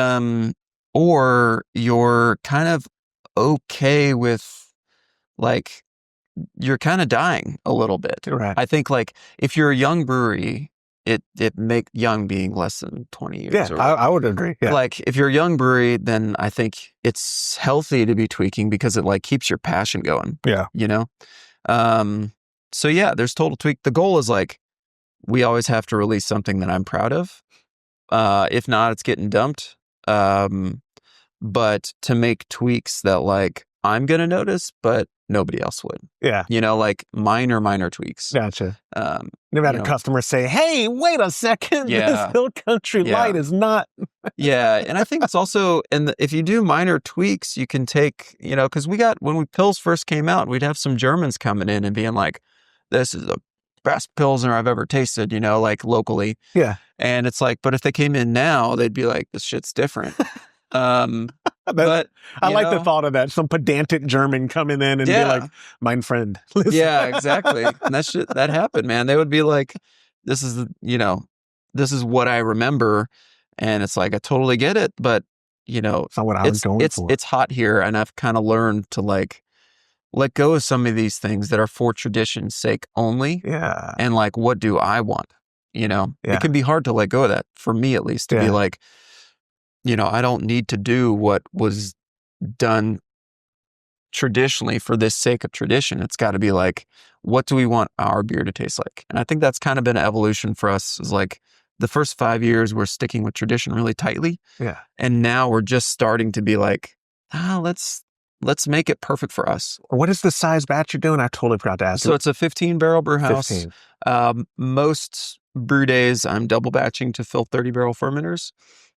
or you're kind of okay with, like, you're kind of dying a little bit. Right. I think, like, if you're a young brewery, it make young being less than 20 years. Yeah, I would agree. Yeah. Like, if you're a young brewery, then I think it's healthy to be tweaking, because it like keeps your passion going. Yeah. So yeah, there's total tweak. The goal is like, we always have to release something that I'm proud of. If not, it's getting dumped. but to make tweaks that like I'm going to notice, but nobody else would. Yeah. Like minor tweaks. Gotcha. Um, Never had a customer say, "Hey, wait a second, this Hill Country Light is not." Yeah, and I think it's also, if you do minor tweaks, you can take, because when Pils first came out, we'd have some Germans coming in and being like, "This is the best Pilsner I've ever tasted," like locally. Yeah. And it's like, but if they came in now, they'd be like, "This shit's different." But I like the thought of that. Some pedantic German coming in and be like, "Mein friend." Listen. Yeah, exactly. And that happened, man. They would be like, "This is this is what I remember," and it's like I totally get it, but it's not what I was going for. It's hot here, and I've kind of learned to like let go of some of these things that are for tradition's sake only. Yeah. And like, what do I want? It can be hard to let go of that, for me at least, to be like, I don't need to do what was done traditionally for this sake of tradition. It's got to be like, what do we want our beer to taste like? And I think that's kind of been an evolution for us. Is like the first 5 years we're sticking with tradition really tightly. Yeah. And now we're just starting to be like, let's make it perfect for us. What is the size batch you're doing? I totally forgot to ask. So it's a 15-barrel brew house. 15. Most brew days I'm double batching to fill 30-barrel fermenters.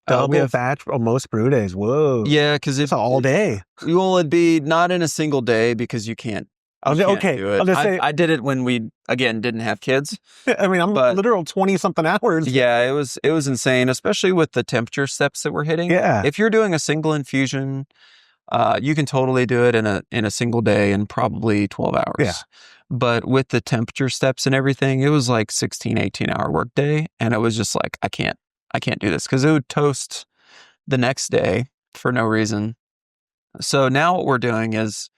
Double batch most brew days. Whoa. Yeah, because it's all day. It'd be not in a single day because you can't. Okay. Do it. I did it when we didn't have kids. I mean, I'm literal 20-something hours. Yeah, it was insane, especially with the temperature steps that we're hitting. Yeah. If you're doing a single infusion, you can totally do it in a single day in probably 12 hours. Yeah. But with the temperature steps and everything, it was like 16, 18-hour workday, and it was just like I can't do this because it would toast the next day for no reason. So now what we're doing is,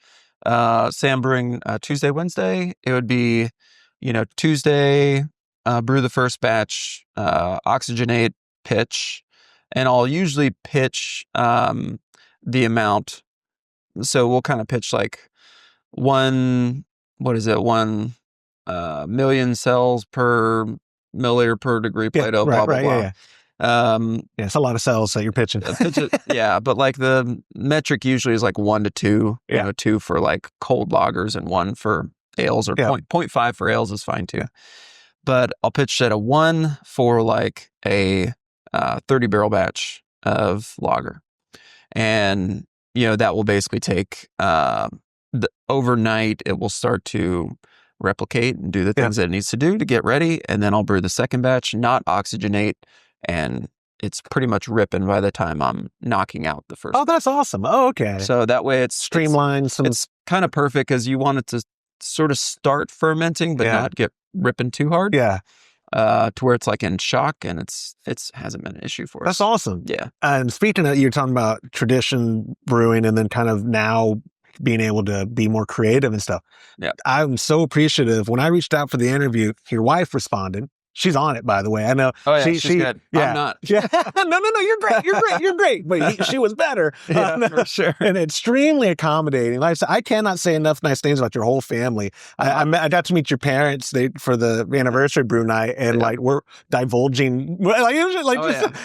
say I'm brewing Tuesday, Wednesday, it would be, Tuesday, brew the first batch, oxygenate, pitch, and I'll usually pitch the amount. So we'll kind of pitch like 1 million cells per milliliter per degree Plato, blah, blah, blah. Yeah. It's a lot of cells that you're pitching. But like the metric usually is like 1 to 2, 2 for like cold lagers and 1 for ales, or 0.5 for ales is fine too. But I'll pitch at a 1 for like a 30-barrel batch of lager. And, that will basically take overnight, it will start to replicate and do the things that it needs to do to get ready. And then I'll brew the second batch, not oxygenate. And it's pretty much ripping by the time I'm knocking out the first. Oh, that's awesome. Oh, okay. So that way it's streamlined. It's kind of perfect because you want it to sort of start fermenting, but not get ripping too hard. Yeah. To where it's like in shock, and it's hasn't been an issue for us. That's awesome. Yeah. And speaking of, you're talking about tradition brewing and then kind of now being able to be more creative and stuff. Yeah. I'm so appreciative. When I reached out for the interview, your wife responded. She's on it, by the way. I know. Oh, yeah, she's good. Yeah. I'm not. Yeah. No, you're great. You're great. But she was better. For sure. And extremely accommodating. Like I said, I cannot say enough nice things about your whole family. I got to meet your parents for the anniversary brew night, and like we're divulging. Like it was just, like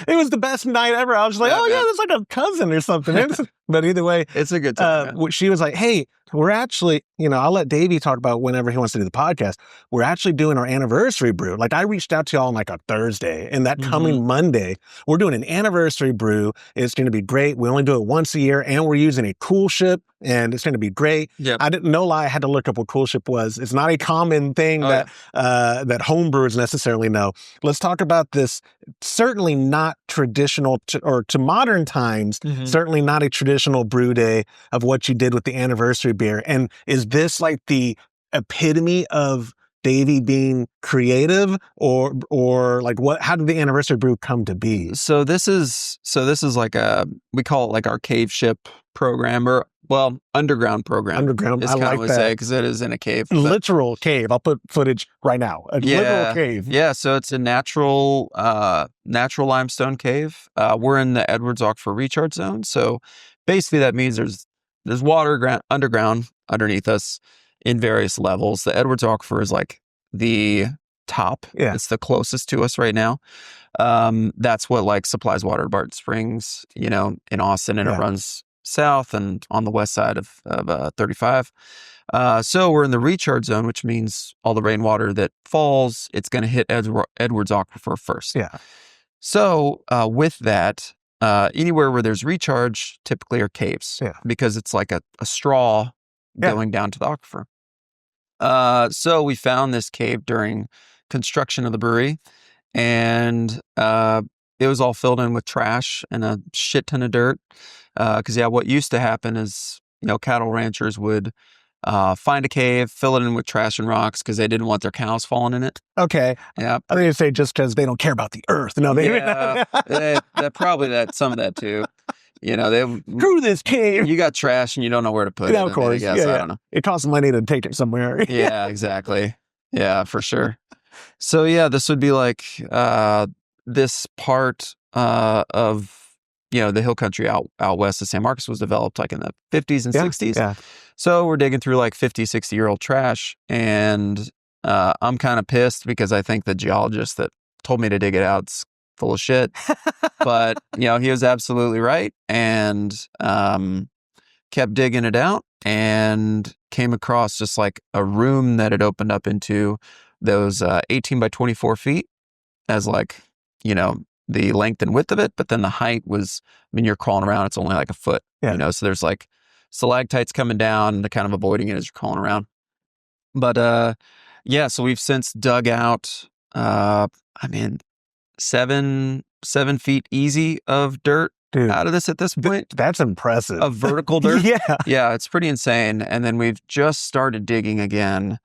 it was the best night ever. I was just like, it's like a cousin or something. But either way, it's a good time. She was like, "Hey, we're actually, I'll let Davey talk about whenever he wants to do the podcast. We're actually doing our anniversary brew. Like I reached out to y'all on like a Thursday, and that coming Monday, we're doing an anniversary brew. It's going to be great. We only do it once a year, and we're using a cool ship, and it's going to be great." Yep. I didn't know. I had to look up what cool ship was. It's not a common thing that homebrewers necessarily know. Let's talk about this. Certainly not traditional to modern times. Certainly not a traditional brew day of what you did with the anniversary beer. And is this like the epitome of Davy being creative, or like what? How did the anniversary brew come to be? So this is like we call it like our cave ship program, or underground program. Underground. It's I kind like of what that. say, because it is in a cave. Literal cave. I'll put footage right now. A literal cave. Yeah. So it's a natural limestone cave. We're in the Edwards Aquifer recharge zone. So basically that means there's water underground underneath us in various levels. The Edwards Aquifer is like the top. Yeah. It's the closest to us right now. That's what like supplies water to Barton Springs, in Austin, and it runs south and on the west side of 35. So we're in the recharge zone, which means all the rainwater that falls, it's going to hit Edwards Aquifer first. Yeah. So with that, anywhere where there's recharge typically are caves, because it's like a straw going down to the aquifer. So we found this cave during construction of the brewery, and it was all filled in with trash and a shit ton of dirt. Because what used to happen is, cattle ranchers would find a cave, fill it in with trash and rocks because they didn't want their cows falling in it. Okay. Yeah. I think you say just because they don't care about the earth. No, they probably some of that too. They screw this cave. You got trash and you don't know where to put it. Of course. I don't know. It costs money to take it somewhere. Yeah, exactly. Yeah, for sure. So this would be like this part of the hill country out west of San Marcos was developed like in the 50s and 60s. Yeah. So we're digging through like 50, 60-year-old trash, and I'm kind of pissed because I think the geologist that told me to dig it out's full of shit. But he was absolutely right, and kept digging it out and came across just like a room that had opened up into those 18 by 24 feet as like, the length and width of it. But then the height was, you're crawling around, it's only like a foot, so there's like stalactites coming down and kind of avoiding it as you're crawling around. But so we've since dug out, 7 feet easy of dirt out of this at this point. That's impressive. Of vertical dirt. Yeah, it's pretty insane. And then we've just started digging again.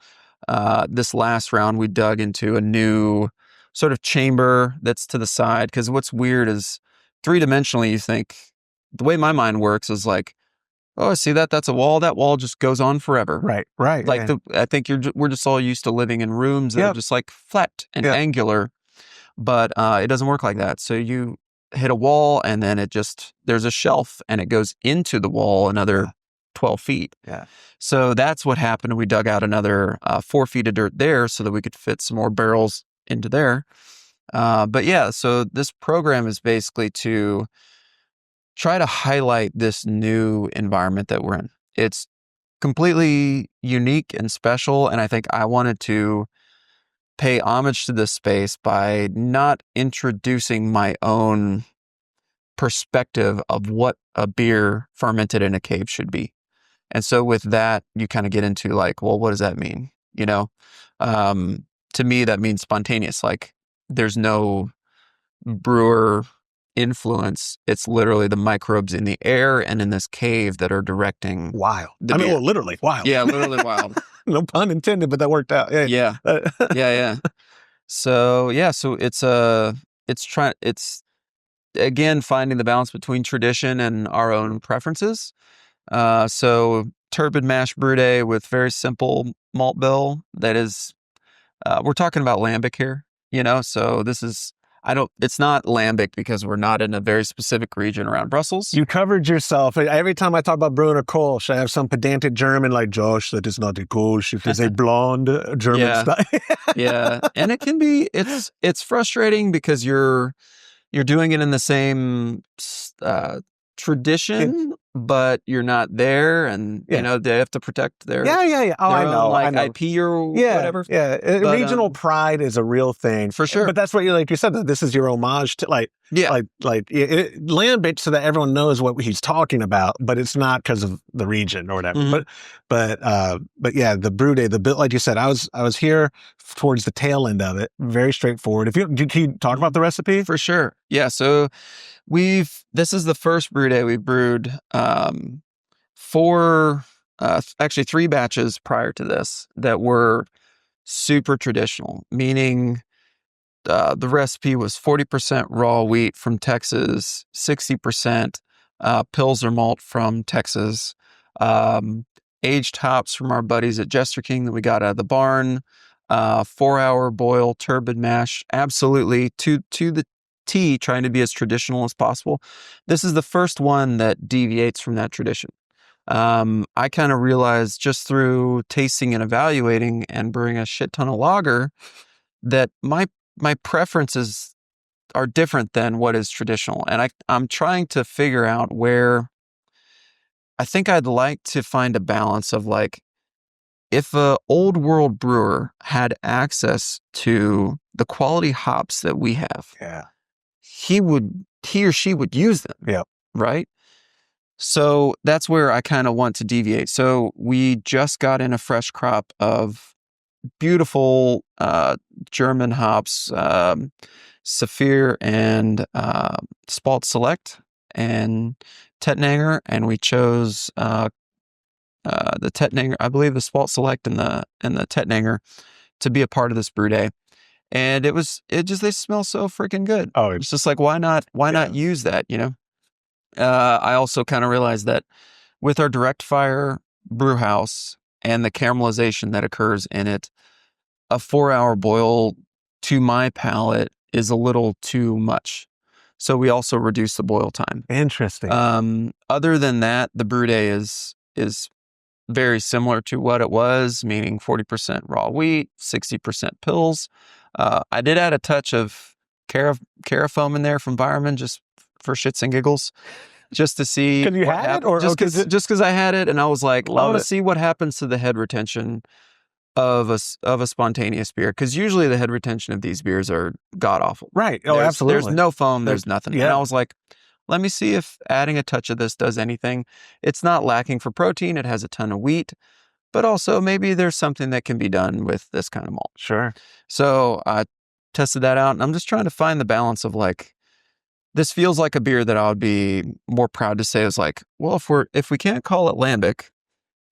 This last round, we dug into a new sort of chamber that's to the side. Because what's weird is 3-dimensionally, you think, the way my mind works is like, oh, see that's a wall. That wall just goes on forever. Right. Like I think we're just all used to living in rooms that are just like flat and angular. But it doesn't work like that. So you hit a wall and then there's a shelf and it goes into the wall another 12 feet. Yeah. So that's what happened. We dug out another 4 feet of dirt there so that we could fit some more barrels into there. So this program is basically to try to highlight this new environment that we're in. It's completely unique and special. And I think I wanted to pay homage to this space by not introducing my own perspective of what a beer fermented in a cave should be. And so with that, you kind of get into like, well, what does that mean? To me, that means spontaneous. Like there's no brewer influence. It's literally the microbes in the air and in this cave that are directing. Wild. Literally wild. Yeah, literally wild. No pun intended, but that worked out. Yeah. So it's again finding the balance between tradition and our own preferences. So turbid mash brew day with very simple malt bill. That is, we're talking about lambic here, so this is, it's not lambic because we're not in a very specific region around Brussels. You covered yourself. Every time I talk about brewing a Kolsch, I have some pedantic German like, Josh, that is not a Kolsch. It is a blonde German style. Yeah. And it can be, it's frustrating because you're doing it in the same tradition, but you're not there, and they have to protect their I know, IP or whatever. But, regional pride is a real thing for sure. But that's what you said, that this is your homage to lambic, so that everyone knows what he's talking about, but it's not because of the region or whatever. Mm-hmm. But the brew day, the bit, like you said, I was here towards the tail end of it. Very straightforward. Can you talk about the recipe? For sure. Yeah. So this is the first brew day we've brewed 3 batches prior to this that were super traditional, meaning the recipe was 40% raw wheat from Texas, 60% Pilsner malt from Texas, aged hops from our buddies at Jester King that we got out of the barn, 4-hour boil turbid mash, absolutely to the T, trying to be as traditional as possible. This is the first one that deviates from that tradition. I kind of realized just through tasting and evaluating and brewing a shit ton of lager that my preferences are different than what is traditional. And I'm trying to figure out where I think I'd like to find a balance of like, if a old world brewer had access to the quality hops that we have, he or she would use them. Yeah. Right. So that's where I kind of want to deviate. So we just got in a fresh crop of beautiful German hops, Saphir and Spalt Select and Tettnanger, and we chose the Tettnanger, I believe the Spalt Select and the Tettnanger to be a part of this brew day. And they smell so freaking good. Oh, it's just like, why not use that, you know? I also kind of realized that with our direct fire brew house and the caramelization that occurs in it, a 4-hour boil to my palate is a little too much. So we also reduce the boil time. Interesting. Other than that, the brew day is very similar to what it was, meaning 40% raw wheat, 60% pills. I did add a touch of carafoam in there from Byerman just for shits and giggles, just to see. Because you had it, or just because I had it, and I was like, I want to see what happens to the head retention of a spontaneous beer, because usually the head retention of these beers are god awful. Right. Oh, absolutely. There's no foam. There's nothing. Yeah. And I was like, let me see if adding a touch of this does anything. It's not lacking for protein. It has a ton of wheat, but also maybe there's something that can be done with this kind of malt. Sure. So I tested that out, and I'm just trying to find the balance of like, this feels like a beer that I would be more proud to say is like, well, if we can't call it lambic,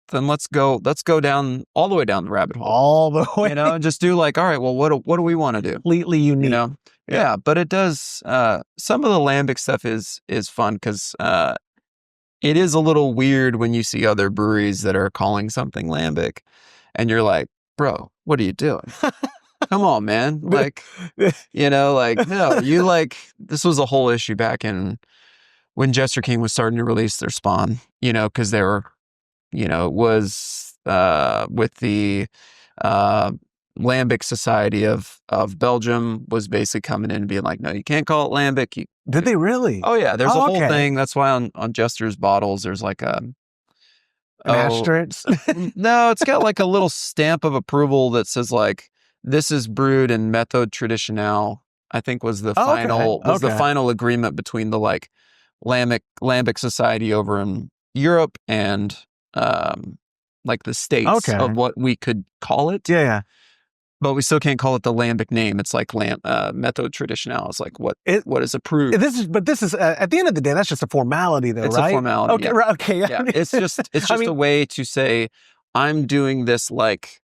then let's go down all the way down the rabbit hole. All the way. You know, just do like, all right, well, what do we want to do? Completely unique. You know? Yeah, but it does, some of the lambic stuff is fun because it is a little weird when you see other breweries that are calling something lambic and you're like, bro, what are you doing? Come on, man. Like, you know, like, no, you like, this was a whole issue back in when Jester King was starting to release their spawn, you know, because they were, you know, it was with the Lambic Society of Belgium was basically coming in and being like, no, you can't call it lambic. Did they really? Oh yeah, there's a whole thing. That's why on Jester's bottles there's like an asterisk. No, it's got like a little stamp of approval that says like, this is brewed in Méthode Traditionnelle. I think was the final agreement between the like Lambic Society over in Europe and like the states of what we could call it. Yeah. But we still can't call it the lambic name. It's like Méthode Traditionnelle. It's like what is approved. This is at the end of the day, that's just a formality, though, it's right? It's a formality. Okay, yeah. Right, okay. Yeah. It's just a way to say I'm doing this like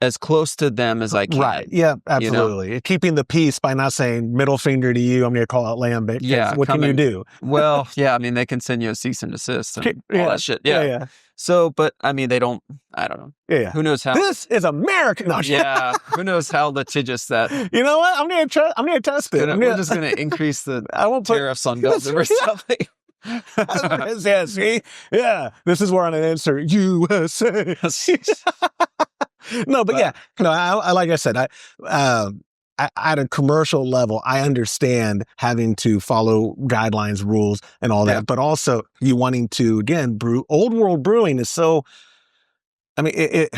as close to them as I can. Right. Yeah. Absolutely. You know? Keeping the peace by not saying middle finger to you. I'm going to call it lambic. Yeah. What can you do? Well, yeah. I mean, they can send you a cease and desist and all that shit. Yeah. So, but I mean, I don't know. Yeah. Who knows how? This is American. No, yeah. Who knows how litigious that. You know what? I'm going to test it. We're just going to increase the tariffs on Belgium or something. Yeah, see? Yeah. This is where I'm going to insert USA. No, but yeah. No, I like I said, I at a commercial level, I understand having to follow guidelines, rules, and all that, but also you wanting to, again, brew. Old world brewing is so, I mean,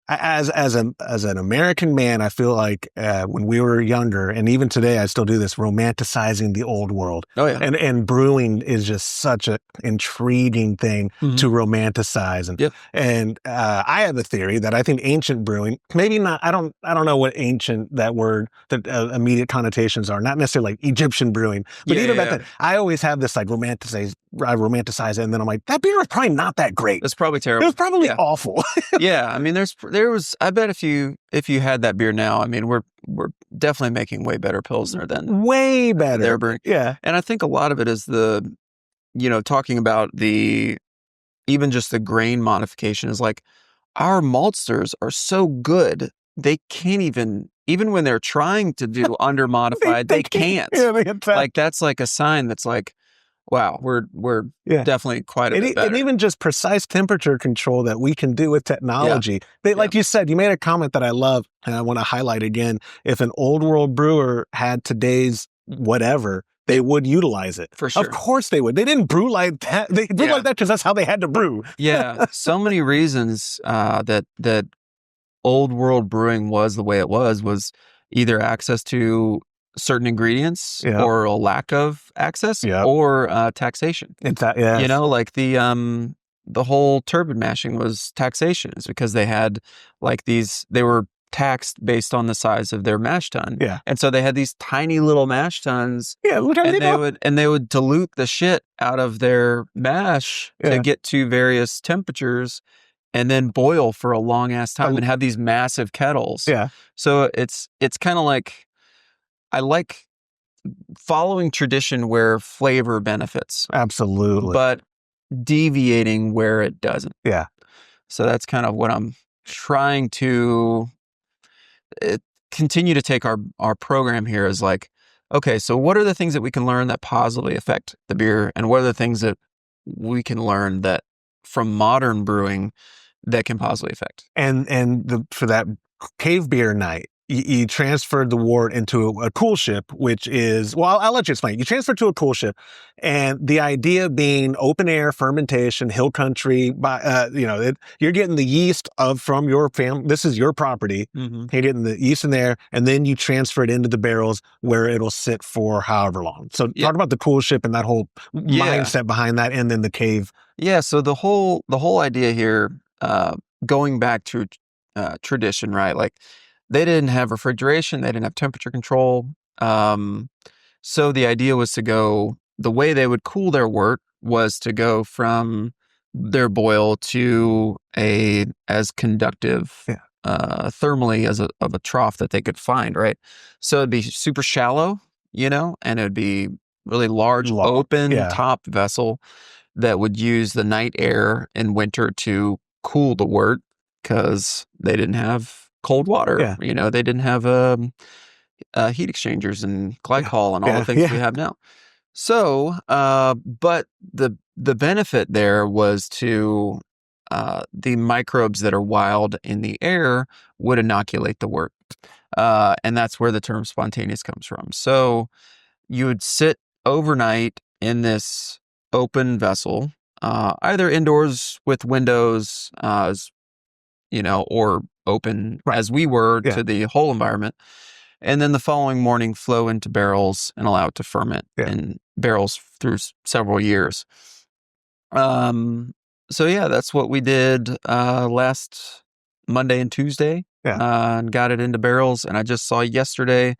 as an American man, I feel like when we were younger, and even today, I still do this, romanticizing the old world. Oh yeah, and brewing is just such an intriguing thing to romanticize. And I have a theory that I think ancient brewing, maybe not. I don't know what ancient that word, that immediate connotations are. Not necessarily like Egyptian brewing, but even back then, I always have this like romanticize it, and then I'm like, that beer was probably not that great. It's probably terrible. It was probably awful. Yeah, I mean, there was. I bet if you had that beer now, I mean, we're definitely making way better Pilsner than way better. Their brewing. Yeah, and I think a lot of it is talking about even just the grain modification is like our maltsters are so good they can't even when they're trying to do under modified they can't. Yeah, like that's like a sign that's like, wow, we're Yeah. definitely quite a bit better. And even just precise temperature control that we can do with technology. Like you said, you made a comment that I love, and I want to highlight again. If an old world brewer had today's whatever, they would utilize it. For sure. Of course they would. They didn't brew like that. They brewed like that because that's how they had to brew. Yeah. So many reasons that old world brewing was the way it was either access to certain ingredients or a lack of access or taxation. You know, like the whole turbid mashing was taxation. Is because they had like they were taxed based on the size of their mash tun. Yeah. And so they had these tiny little mash tuns. Yeah, and they would dilute the shit out of their mash to get to various temperatures and then boil for a long ass time and have these massive kettles. Yeah. So it's kind of like, I like following tradition where flavor benefits. Absolutely. But deviating where it doesn't. Yeah. So that's kind of what I'm trying to continue to take our program here is like, okay, so what are the things that we can learn that positively affect the beer? And what are the things that we can learn that from modern brewing that can positively affect? And for that cave beer night, you transferred the wort into a cool ship, which is, well, I'll let you explain. You transferred to a cool ship, and the idea being open air fermentation, hill country. You're getting the yeast from your family. This is your property. Mm-hmm. You're getting the yeast in there, and then you transfer it into the barrels where it'll sit for however long. So talk about the cool ship and that whole mindset behind that, and then the cave. Yeah. So the whole idea here, going back to tradition, right? Like, they didn't have refrigeration. They didn't have temperature control. So the idea was the way they would cool their wort was to go from their boil to as conductive thermally of a trough that they could find, right? So it'd be super shallow, and it'd be really large open top vessel that would use the night air in winter to cool the wort because they didn't have cold water. They didn't have heat exchangers and glycol and all the things we have now. So, but the benefit there was to the microbes that are wild in the air would inoculate the wort, and that's where the term spontaneous comes from. So you would sit overnight in this open vessel, either indoors with windows, or open as we were to the whole environment. And then the following morning flow into barrels and allow it to ferment in barrels through several years. So that's what we did last Monday and Tuesday. And got it into barrels. And I just saw yesterday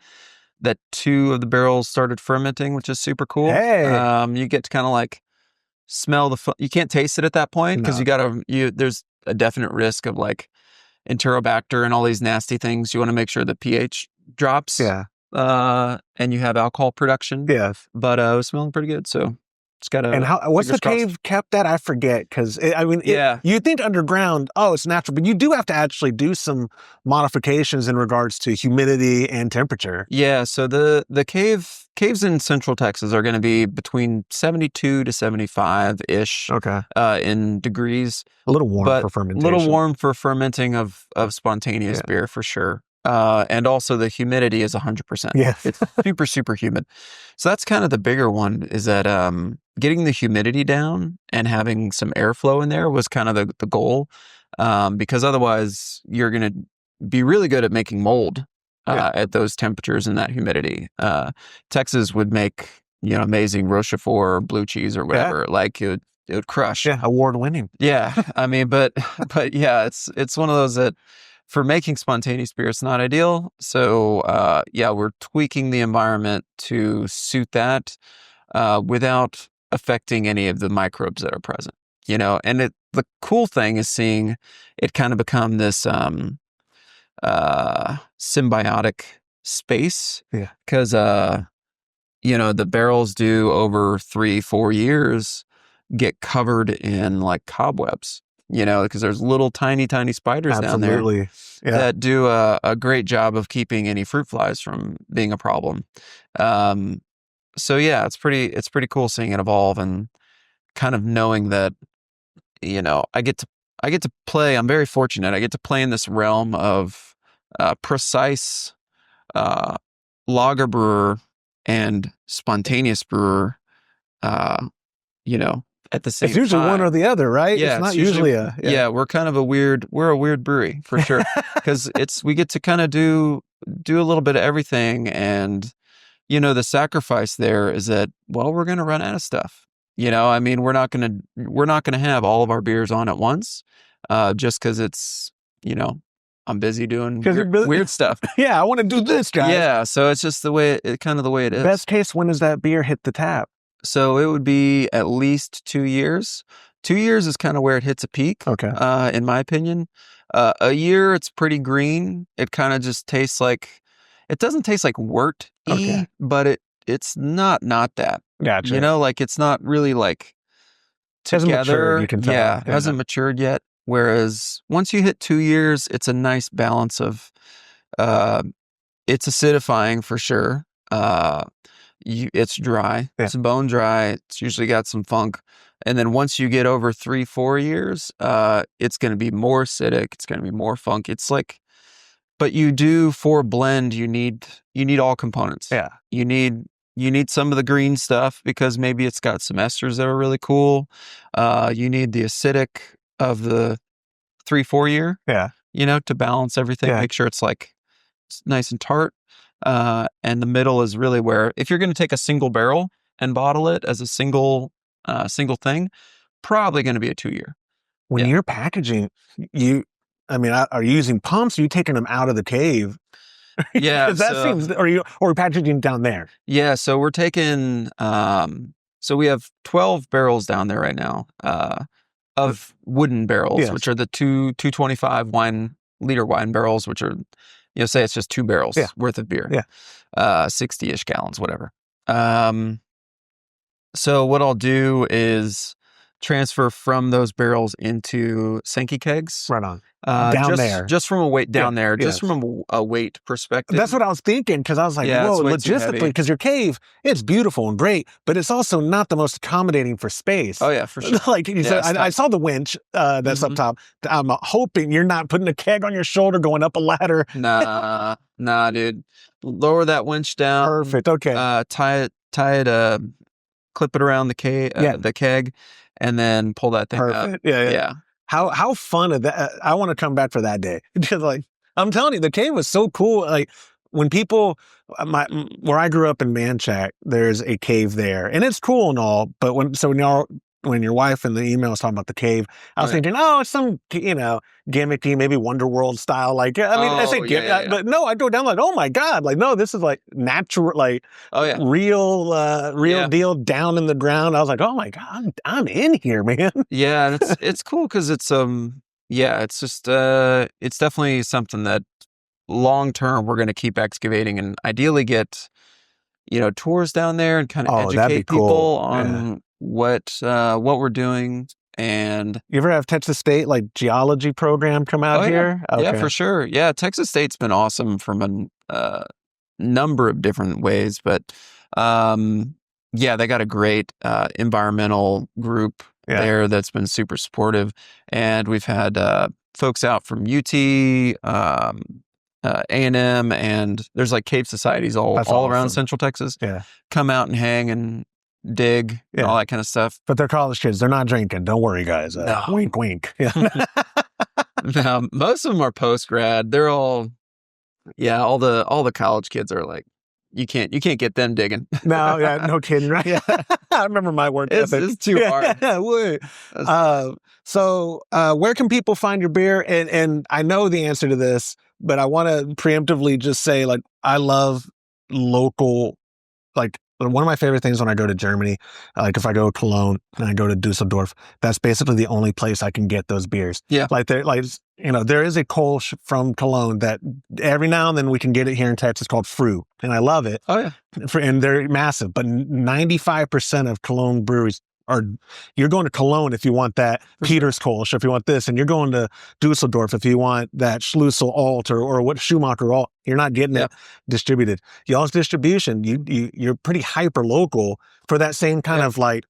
that 2 of the barrels started fermenting, which is super cool. Hey. You get to kind of like smell you can't taste it at that point because there's a definite risk of like Enterobacter and all these nasty things. You want to make sure the pH drops. And you have alcohol production. Yes. But it was smelling pretty good. So it's got a. And what's the cave kept at? I forget. Because, you think underground, it's natural, but you do have to actually do some modifications in regards to humidity and temperature. Yeah. So the caves in Central Texas are going to be between 72 to 75-ish in degrees. A little warm for fermentation. A little warm for fermenting of spontaneous beer for sure. And also the humidity is 100%. Yeah. It's super, super humid. So that's kind of the bigger one, is that getting the humidity down and having some airflow in there was kind of the goal. Because otherwise you're going to be really good at making mold at those temperatures and that humidity. Texas would make, amazing Rochefort blue cheese or whatever. Like it would crush. Yeah. Award winning. Yeah. I mean, but yeah, it's one of those that, for making spontaneous beer, it's not ideal. So, we're tweaking the environment to suit that without affecting any of the microbes that are present, And the cool thing is seeing it kind of become this symbiotic space. Yeah. Because, the barrels do over 3-4 years get covered in like cobwebs. Because there's little tiny spiders down there that do a great job of keeping any fruit flies from being a problem. So yeah, it's pretty cool seeing it evolve and kind of knowing that, I get to play. I'm very fortunate. I get to play in this realm of precise lager brewer and spontaneous brewer. At the same time. It's usually one or the other, right? Yeah, it's not usually a. Yeah, we're kind of a weird brewery for sure, because we get to kind of do a little bit of everything, and the sacrifice there is that, well, we're going to run out of stuff. I mean, we're not going to have all of our beers on at once, just because it's I'm busy doing weird stuff. Yeah, I want to do this, guys. Yeah, so it's just the way it is. Best case, when does that beer hit the tap? So it would be at least 2 years. 2 years is kind of where it hits a peak. Okay. In my opinion, a year it's pretty green. It kind of just tastes like, it doesn't taste like wort, Okay. but it's not that. Gotcha. Like it's not really like Hasn't together. matured, you can tell. Yeah, it hasn't matured yet. Whereas once you hit 2 years, it's a nice balance of, it's acidifying for sure. It's dry. Yeah. It's bone dry. It's usually got some funk. And then once you get over 3-4 years, it's going to be more acidic. It's going to be more funk. It's like, but for a blend, you need all components. Yeah. You need some of the green stuff because maybe it's got some esters that are really cool. You need the acidic of the 3-4 year. Yeah. To balance everything. Yeah. Make sure it's like nice and tart. And the middle is really where, if you're going to take a single barrel and bottle it as a single thing, probably going to be a 2 year. When you're packaging, are you using pumps? Or are you taking them out of the cave? Yeah. Or are you packaging down there? Yeah. So we're taking, so we have 12 barrels down there right now, of wooden barrels, Yes. which are the 225 liter wine barrels, which are, say it's just 2 barrels worth of beer. Yeah. 60-ish gallons, whatever. So what I'll do is transfer from those barrels into Sankey kegs. Right on. Down there. Just from a weight down there, yes. just from a weight perspective. That's what I was thinking, because I was like, whoa, logistically, because your cave, it's beautiful and great, but it's also not the most accommodating for space. Oh, yeah, for sure. Like you said, I saw the winch that's up top. I'm hoping you're not putting a keg on your shoulder going up a ladder. Nah, dude. Lower that winch down. Perfect. Okay. Tie it, clip it around the keg, and then pull that thing up. Yeah. How fun is that? I want to come back for that day. Just like, I'm telling you, the cave was so cool. Like when people, where I grew up in Manchac, there's a cave there, and it's cool and all. But when your wife in the email was talking about the cave, I was thinking, oh, it's some gimmicky, maybe Wonderworld style. Like, I say gimmick, but no, I go down like, oh my god, like no, this is like natural, like real deal down in the ground. I was like, oh my god, I'm in here, man. Yeah, it's cool because it's it's just it's definitely something that long term we're going to keep excavating and ideally get tours down there and kind of educate people on what we're doing. And you ever have Texas State like geology program come out here? Okay. Yeah, for sure. Yeah, Texas State's been awesome from a number of different ways, but they got a great environmental group there that's been super supportive, and we've had folks out from UT, A&M, and there's like cave societies all around Central Texas. Yeah, come out and hang and dig and all that kind of stuff. But they're college kids. They're not drinking. Don't worry, guys. No. Wink, wink. Yeah. No, most of them are post-grad. They're all the college kids are like, you can't get them digging. No, no kidding, right? Yeah. I remember my work ethic. It's too hard. So where can people find your beer? And I know the answer to this, but I want to preemptively just say, like, I love local, like, one of my favorite things when I go to Germany, like if I go to Cologne and I go to Dusseldorf, that's basically the only place I can get those beers. Yeah. There is a Kolsch from Cologne that every now and then we can get it here in Texas called Fru, and I love it. Oh, yeah. And they're massive, but 95% of Cologne breweries or you're going to Cologne if you want that Peterskolsch, if you want this, and you're going to Dusseldorf if you want that Schlüssel Alt or what Schumacher Alt. You're not getting it distributed. Y'all's distribution, you're pretty hyper local for that same kind of like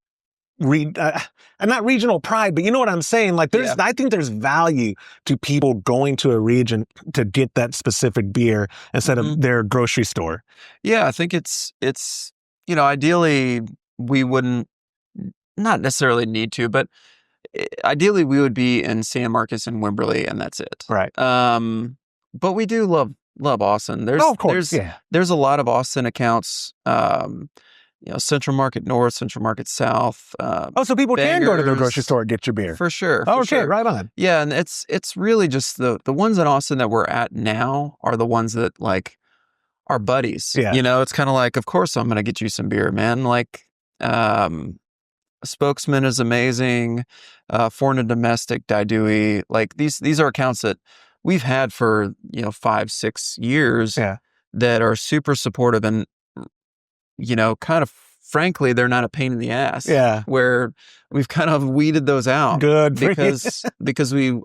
not regional pride, but you know what I'm saying? Like I think there's value to people going to a region to get that specific beer instead of their grocery store. Yeah, I think it's ideally we wouldn't, not necessarily need to, but ideally we would be in San Marcos and Wimberley, and that's it. Right. But we do love Austin. There's a lot of Austin accounts. Central Market North, Central Market South. So people can go to their grocery store and get your beer. For sure. Okay, right on. Yeah, and it's really just the ones in Austin that we're at now are the ones that like are buddies. Yeah. It's kind of like, of course I'm going to get you some beer, man. Like, Spokesman is amazing. Foreign and Domestic, Daidui. Like these are accounts that we've had for, 5-6 years that are super supportive and, kind of frankly, they're not a pain in the ass. Yeah. Where we've kind of weeded those out. Good. Because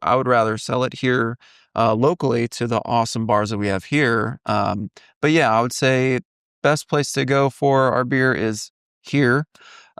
I would rather sell it here locally to the awesome bars that we have here. But yeah, I would say best place to go for our beer is here.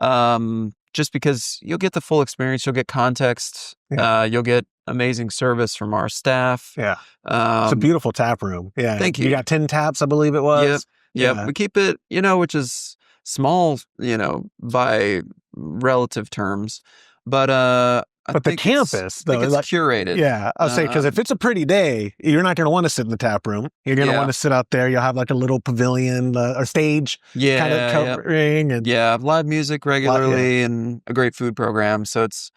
Just because you'll get the full experience, you'll get context, you'll get amazing service from our staff. Yeah. It's a beautiful tap room. Yeah. Thank you. You got 10 taps, I believe it was. Yep. Yeah. We keep it, which is small, by relative terms. But the campus, though, it's curated. Yeah, I'll say, because if it's a pretty day, you're not going to want to sit in the tap room. You're going to want to sit out there. You'll have like a little pavilion or stage kind of covering. And live music regularly and a great food program. So it's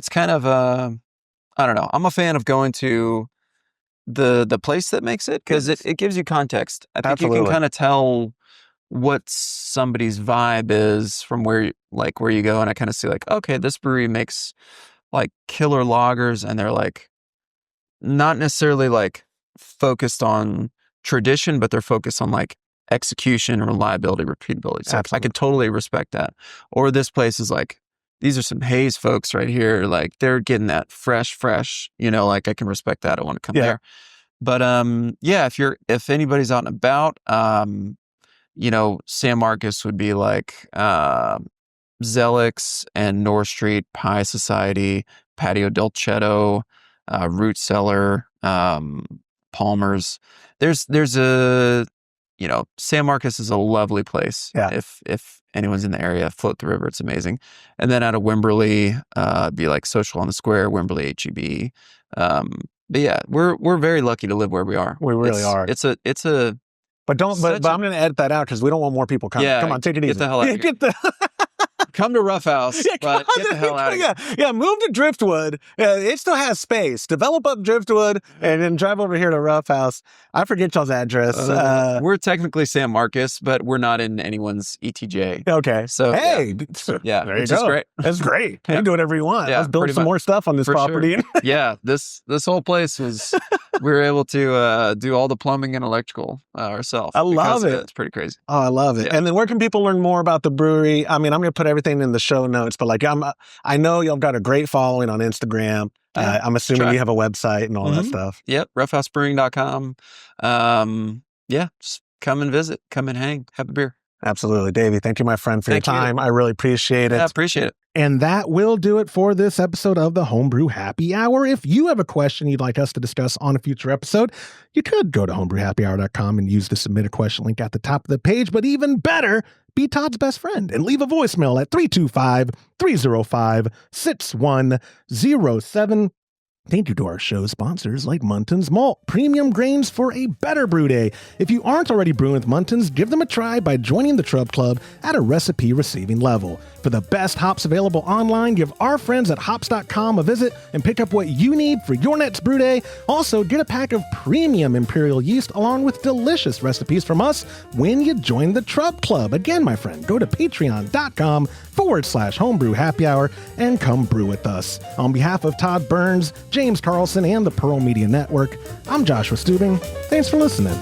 kind of, I don't know. I'm a fan of going to the place that makes it because it gives you context. I think you can kind of tell what somebody's vibe is from where you go, and I kind of see like, okay, this brewery makes like killer lagers, and they're like not necessarily like focused on tradition, but they're focused on like execution, reliability, repeatability. So I could totally respect that. Or this place is like, these are some Hayes folks right here, like they're getting that fresh, like I can respect that. I want to come there. But if anybody's out and about, San Marcos would be like Zelix and North Street, Pie Society, Patio del Chetto, Root Cellar, Palmer's. There's a, San Marcos is a lovely place. Yeah. If anyone's in the area, float the river, it's amazing. And then out of Wimberley, be like Social on the Square, Wimberley HEB. But yeah, we're very lucky to live where we are. We really are. It's a But I'm going to edit that out because we don't want more people coming. Yeah, come on, take it easy. Get the hell out of here. Come to Roughhouse, but get the hell out of here. Yeah, move to Driftwood. It still has space. Develop up Driftwood and then drive over here to Roughhouse. I forget y'all's address. We're technically San Marcos, but we're not in anyone's ETJ. Okay. So hey, yeah, there you go. Great. That's great. You can do whatever you want. Yeah, Let's build some more stuff on this property. Sure. Yeah, this whole place was. We were able to do all the plumbing and electrical ourselves. I love it. It's pretty crazy. Oh, I love it. Yeah. And then where can people learn more about the brewery? I mean, I'm going to put everything in the show notes, but like I know y'all got a great following on Instagram. Yeah, I'm assuming you have a website and all that stuff. Yep, roughhousebrewing.com. Just come and visit, come and hang, have a beer. Absolutely. Davey, thank you, my friend, for your time. I really appreciate it. Yeah, appreciate it. And that will do it for this episode of the Homebrew Happy Hour. If you have a question you'd like us to discuss on a future episode, you could go to homebrewhappyhour.com and use the submit a question link at the top of the page. But even better, be Todd's best friend and leave a voicemail at 325-305-6107. Thank you to our show sponsors like Muntons Malt, premium grains for a better brew day. If you aren't already brewing with Muntons, give them a try by joining the Trub Club at a recipe receiving level. For the best hops available online, give our friends at hops.com a visit and pick up what you need for your next brew day. Also, get a pack of premium imperial yeast along with delicious recipes from us when you join the Trub Club. Again, my friend, go to patreon.com/homebrew happy hour and come brew with us. On behalf of Todd Burns, James Carlson, and the Pearl Media Network, I'm Joshua Stubing. Thanks for listening.